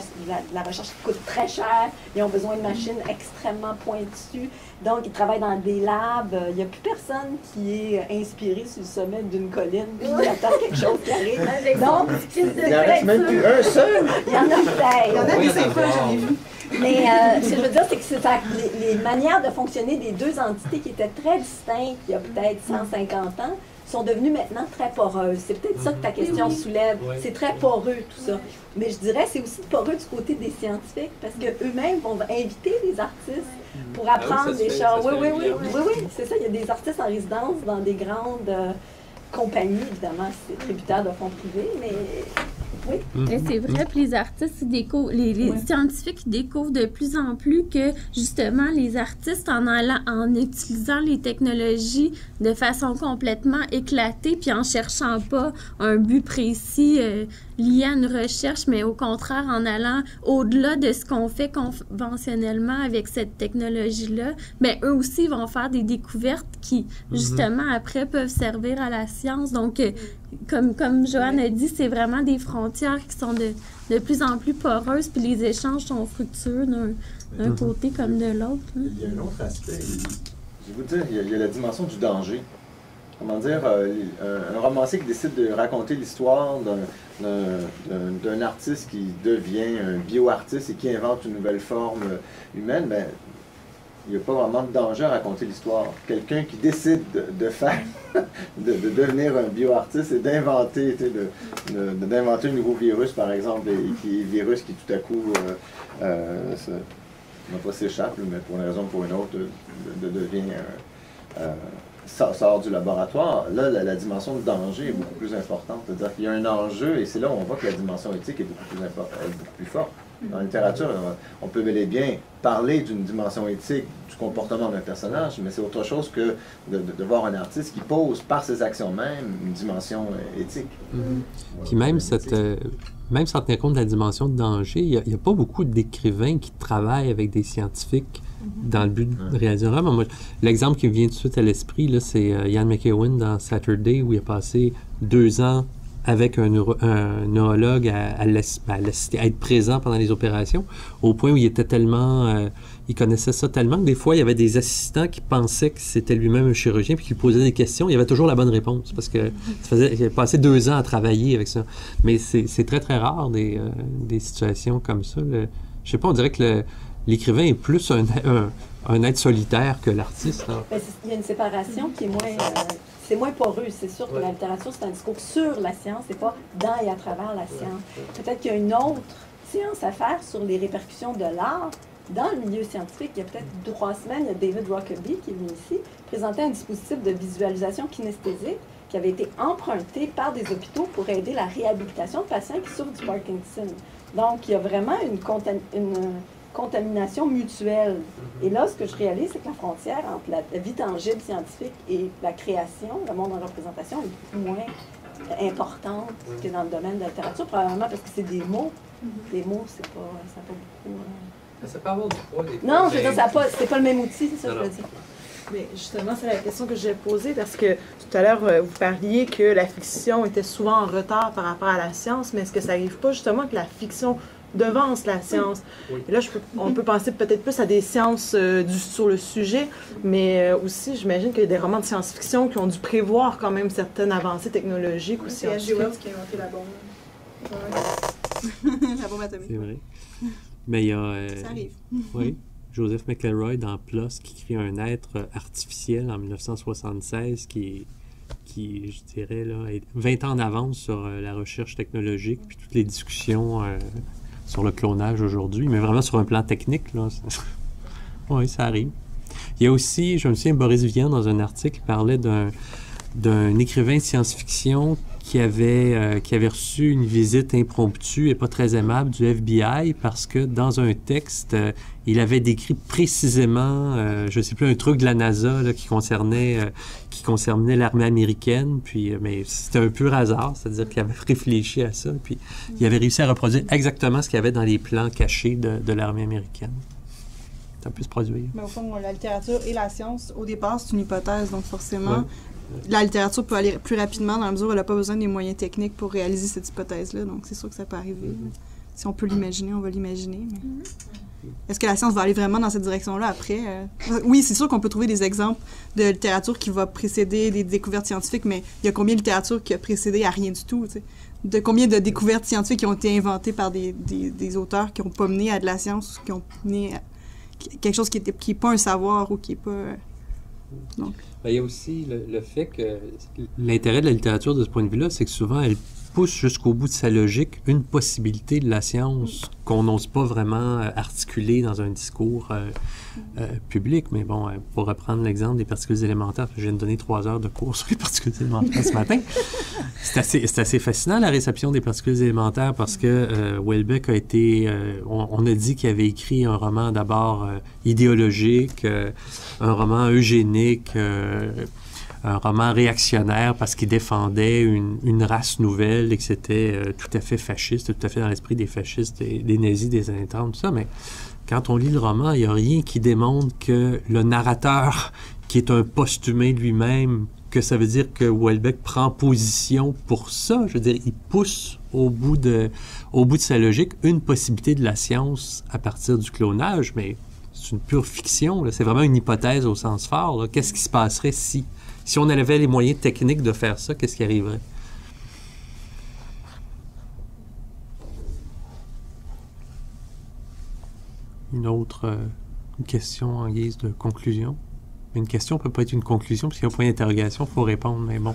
la recherche qui coûte très cher. Ils ont besoin de machines extrêmement pointues. Donc, ils travaillent dans des labs. Il n'y a plus personne qui est inspiré sur le sommet d'une colline puis il attend quelque chose qui arrive. Donc, il n'y en a même plus un seul. Il y en a peut-être. Il y en a des fois, j'en ai vu. Mais ce que je veux dire, c'est que les manières de fonctionner des deux entités qui étaient très distinctes il y a peut-être 150 ans, sont devenues maintenant très poreuses. C'est peut-être ça que ta question soulève. C'est très poreux, tout ça. Mais je dirais c'est aussi poreux du côté des scientifiques, parce qu'eux-mêmes vont inviter les artistes pour apprendre des choses. Oui, c'est ça. Il y a des artistes en résidence dans des grandes compagnies, évidemment, c'est tributaire de fonds privés, mais... Oui. Et c'est vrai, puis les artistes, les scientifiques découvrent de plus en plus que, justement, les artistes, en utilisant les technologies de façon complètement éclatée, puis en cherchant pas un but précis lié à une recherche, mais au contraire, en allant au-delà de ce qu'on fait conventionnellement avec cette technologie-là, bien, eux aussi vont faire des découvertes qui, justement, après, peuvent servir à la science. Donc, comme Joanne a dit, c'est vraiment des frontières qui sont de plus en plus poreuses, puis les échanges sont fructueux d'un côté comme de l'autre. Il y a un autre aspect. Je vais vous dire, il y a la dimension du danger. comment dire, un romancier qui décide de raconter l'histoire d'un artiste qui devient un bioartiste et qui invente une nouvelle forme humaine, ben, il n'y a pas vraiment de danger à raconter l'histoire. Quelqu'un qui décide de faire, de devenir un bioartiste et d'inventer un nouveau virus, par exemple, virus qui tout à coup non pas s'échappe, mais pour une raison ou pour une autre, devient sort du laboratoire. Là, la dimension de danger est beaucoup plus importante. C'est-à-dire qu'il y a un enjeu, et c'est là où on voit que la dimension éthique est beaucoup plus forte. Dans la littérature, on peut bel et bien parler d'une dimension éthique du comportement d'un personnage, mais c'est autre chose que de voir un artiste qui pose par ses actions mêmes une dimension éthique. Puis même sans tenir compte de la dimension de danger, il n'y a pas beaucoup d'écrivains qui travaillent avec des scientifiques dans le but de réaliser un roman. L'exemple qui me vient tout de suite à l'esprit, là, c'est Ian McEwan dans Saturday, où il a passé 2 ans avec un neurologue à être présent pendant les opérations, au point où il était tellement... il connaissait ça tellement que des fois, il y avait des assistants qui pensaient que c'était lui-même un chirurgien puis qui lui posaient des questions. Il y avait toujours la bonne réponse parce que il avait passé 2 ans à travailler avec ça. Mais c'est très, très rare des situations comme ça. Je sais pas, on dirait que l'écrivain est plus un être solitaire que l'artiste. Il y a une séparation qui est moins... c'est moins poreux, c'est sûr que la littérature, c'est un discours sur la science, c'est pas dans et à travers la science. Peut-être qu'il y a une autre science à faire sur les répercussions de l'art dans le milieu scientifique. Il y a peut-être 3 semaines, il y a David Rockaby qui est venu ici présenter un dispositif de visualisation kinesthésique qui avait été emprunté par des hôpitaux pour aider la réhabilitation de patients qui souffrent du Parkinson. Donc, il y a vraiment une contamination mutuelle. Et là, ce que je réalise, c'est que la frontière entre la vie tangible scientifique et la création, le monde en représentation, est moins importante que dans le domaine de la littérature, probablement parce que c'est des mots. Les mots, ça n'a pas beaucoup... Ça peut avoir du poids, des fois. Non, je veux dire, c'est pas le même outil, c'est ça que je veux dire. Mais justement, c'est la question que j'ai posée parce que tout à l'heure, vous parliez que la fiction était souvent en retard par rapport à la science, mais est-ce que ça n'arrive pas justement que la fiction devance la science? Et là, on peut penser peut-être plus à des sciences sur le sujet, mais aussi, j'imagine qu'il y a des romans de science-fiction qui ont dû prévoir quand même certaines avancées technologiques ou scientifiques. C'est H.G. Wells qui a inventé la bombe. La bombe atomique. C'est vrai. Mais il y a... ça arrive. Oui. Joseph McElroy dans PLOS qui crée un être artificiel en 1976 qui je dirais, là, est 20 ans en avance sur la recherche technologique puis toutes les discussions sur le clonage aujourd'hui, mais vraiment sur un plan technique, là. Oui, ça arrive. Il y a aussi, je me souviens, Boris Vian, dans un article, parlait d'un écrivain de science-fiction qui avait reçu une visite impromptue et pas très aimable du FBI parce que dans un texte, il avait décrit précisément, je ne sais plus, un truc de la NASA là, qui concernait l'armée américaine. Puis, mais c'était un pur hasard, c'est-à-dire qu'il avait réfléchi à ça. Puis il avait réussi à reproduire exactement ce qu'il y avait dans les plans cachés de l'armée américaine. Ça peut se produire. Mais au fond, la littérature et la science, au départ, c'est une hypothèse, donc forcément... La littérature peut aller plus rapidement dans la mesure où elle n'a pas besoin des moyens techniques pour réaliser cette hypothèse-là. Donc, c'est sûr que ça peut arriver. Si on peut l'imaginer, on va l'imaginer. Mais... Est-ce que la science va aller vraiment dans cette direction-là après? Oui, c'est sûr qu'on peut trouver des exemples de littérature qui va précéder des découvertes scientifiques, mais il y a combien de littérature qui a précédé à rien du tout? T'sais? De combien de découvertes scientifiques qui ont été inventées par des auteurs qui n'ont pas mené à de la science, qui ont mené à quelque chose qui n'est pas un savoir ou qui n'est pas... Donc. Ben, il y a aussi le fait que l'intérêt de la littérature de ce point de vue-là, c'est que souvent, elle pousse jusqu'au bout de sa logique une possibilité de la science qu'on n'ose pas vraiment articuler dans un discours public. Mais bon, pour reprendre l'exemple des particules élémentaires, je viens de donner 3 heures de cours sur les particules élémentaires ce matin. C'est assez fascinant, la réception des particules élémentaires, parce que Houellebecq a été... on a dit qu'il avait écrit un roman d'abord idéologique, un roman eugénique, un roman réactionnaire parce qu'il défendait une race nouvelle et que c'était tout à fait fasciste, tout à fait dans l'esprit des fascistes, des nazis, des années 30, tout ça. Mais quand on lit le roman, il n'y a rien qui démontre que le narrateur, qui est un posthumé lui-même, que ça veut dire que Houellebecq prend position pour ça. Je veux dire, il pousse au bout de sa logique une possibilité de la science à partir du clonage, mais c'est une pure fiction. C'est vraiment une hypothèse au sens fort. Qu'est-ce qui se passerait si Si on avait les moyens techniques de faire ça, qu'est-ce qui arriverait? Une autre question en guise de conclusion. Une question ne peut pas être une conclusion, parce qu'il y a un point d'interrogation, il faut répondre, mais bon.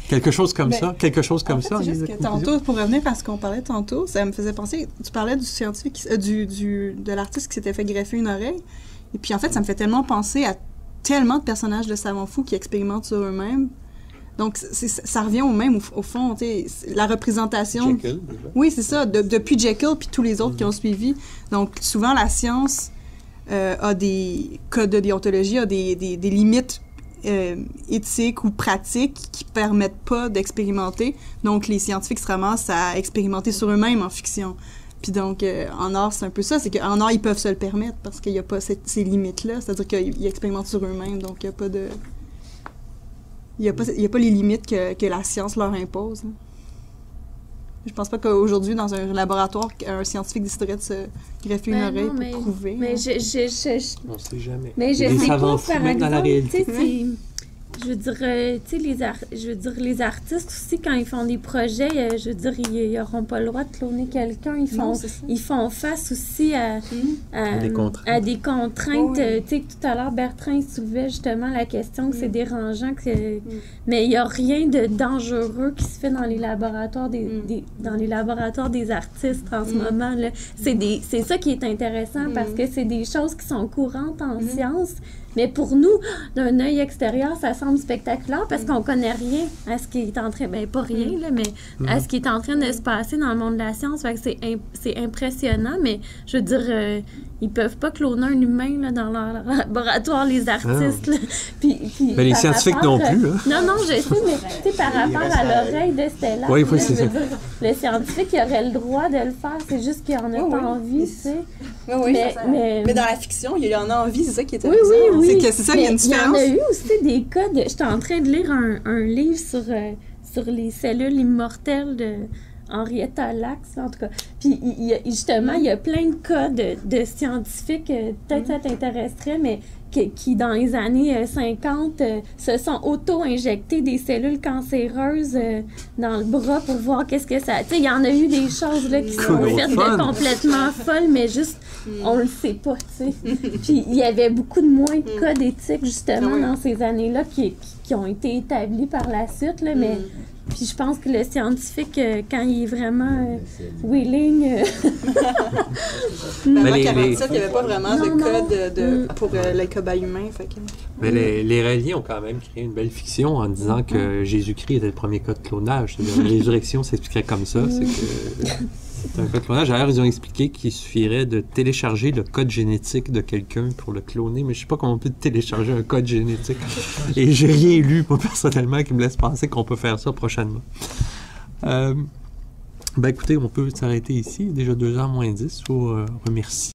Quelque chose comme ça? Quelque chose comme ça? Juste que tantôt, pour revenir à ce qu'on parlait tantôt, ça me faisait penser, tu parlais du scientifique, de l'artiste qui s'était fait greffer une oreille. Et puis en fait, ça me fait tellement penser à tellement de personnages de savants fous qui expérimentent sur eux-mêmes. Donc, ça revient au même, au fond, tu sais, la représentation... Jekyll, déjà. Oui, c'est ça, depuis Jekyll puis tous les autres qui ont suivi. Donc, souvent, la science a des codes de déontologie, a des limites éthiques ou pratiques qui permettent pas d'expérimenter. Donc, les scientifiques se ramassent à expérimenter sur eux-mêmes en fiction. Puis donc, en art, c'est un peu ça, c'est qu'en art, ils peuvent se le permettre parce qu'il n'y a pas ces limites-là, c'est-à-dire qu'ils expérimentent sur eux-mêmes, donc il n'y a pas de... Il n'y a pas les limites que la science leur impose. Hein. Je pense pas qu'aujourd'hui, dans un laboratoire, un scientifique déciderait de se greffer une oreille pour prouver. Mais on ne sait jamais. Mais je sais pas, par même dans la réalité. Je veux dire, les artistes aussi, quand ils font des projets, je veux dire, ils n'auront pas le droit de cloner quelqu'un. Ils font face aussi à des contraintes. Tu sais, tout à l'heure, Bertrand soulevait justement la question que c'est dérangeant, mais il n'y a rien de dangereux qui se fait dans les laboratoires des artistes en ce moment. Là. C'est ça qui est intéressant parce que c'est des choses qui sont courantes en sciences. Mais pour nous, d'un œil extérieur, ça semble spectaculaire parce qu'on connaît rien à ce qui est en train... Bien, pas rien, là, mais à ce qui est en train de se passer dans le monde de la science. Fait que c'est impressionnant, mais je veux dire, ils peuvent pas cloner un humain là, dans leur laboratoire, les artistes. Là. Puis, mais les scientifiques non plus. Là. Non, je sais, mais tu sais, par rapport à l'oreille de Stella, oui, c'est ça. Le scientifique, il aurait le droit de le faire. C'est juste qu'il en a pas envie, tu sais. Oui, mais dans la fiction, il y en a envie, c'est ça qui est intéressant. Oui. C'est ça, il y a une différence. Il y en a eu aussi des cas de... J'étais en train de lire un livre sur les cellules immortelles de Henrietta Lacks, en tout cas. Puis, justement, il y a plein de cas de scientifiques, peut-être ça t'intéresserait, mais qui, dans les années 50, se sont auto-injectés des cellules cancéreuses dans le bras pour voir qu'est-ce que ça... Tu sais, il y en a eu des choses là, qui sont faites de complètement folles, mais juste, on le sait pas, tu sais. Puis, il y avait beaucoup de moins de cas d'éthique, justement, dans ces années-là, qui ont été établis par la suite, là, mais... Puis je pense que le scientifique, quand il est vraiment willing... Mais en 47, il n'y avait pas vraiment de code pour les cobayes humains. Fait que... Mais les religions ont quand même créé une belle fiction en disant que Jésus-Christ était le premier cas de clonage. C'est-à-dire, la résurrection s'expliquerait comme ça. C'est que c'est un cas de clonage. D'ailleurs, ils ont expliqué qu'il suffirait de télécharger le code génétique de quelqu'un pour le cloner, mais je ne sais pas comment on peut télécharger un code génétique. Et j'ai rien lu, moi, personnellement, qui me laisse penser qu'on peut faire ça prochainement. Écoutez, on peut s'arrêter ici. Il est déjà 2h moins 10. Je vous remercie.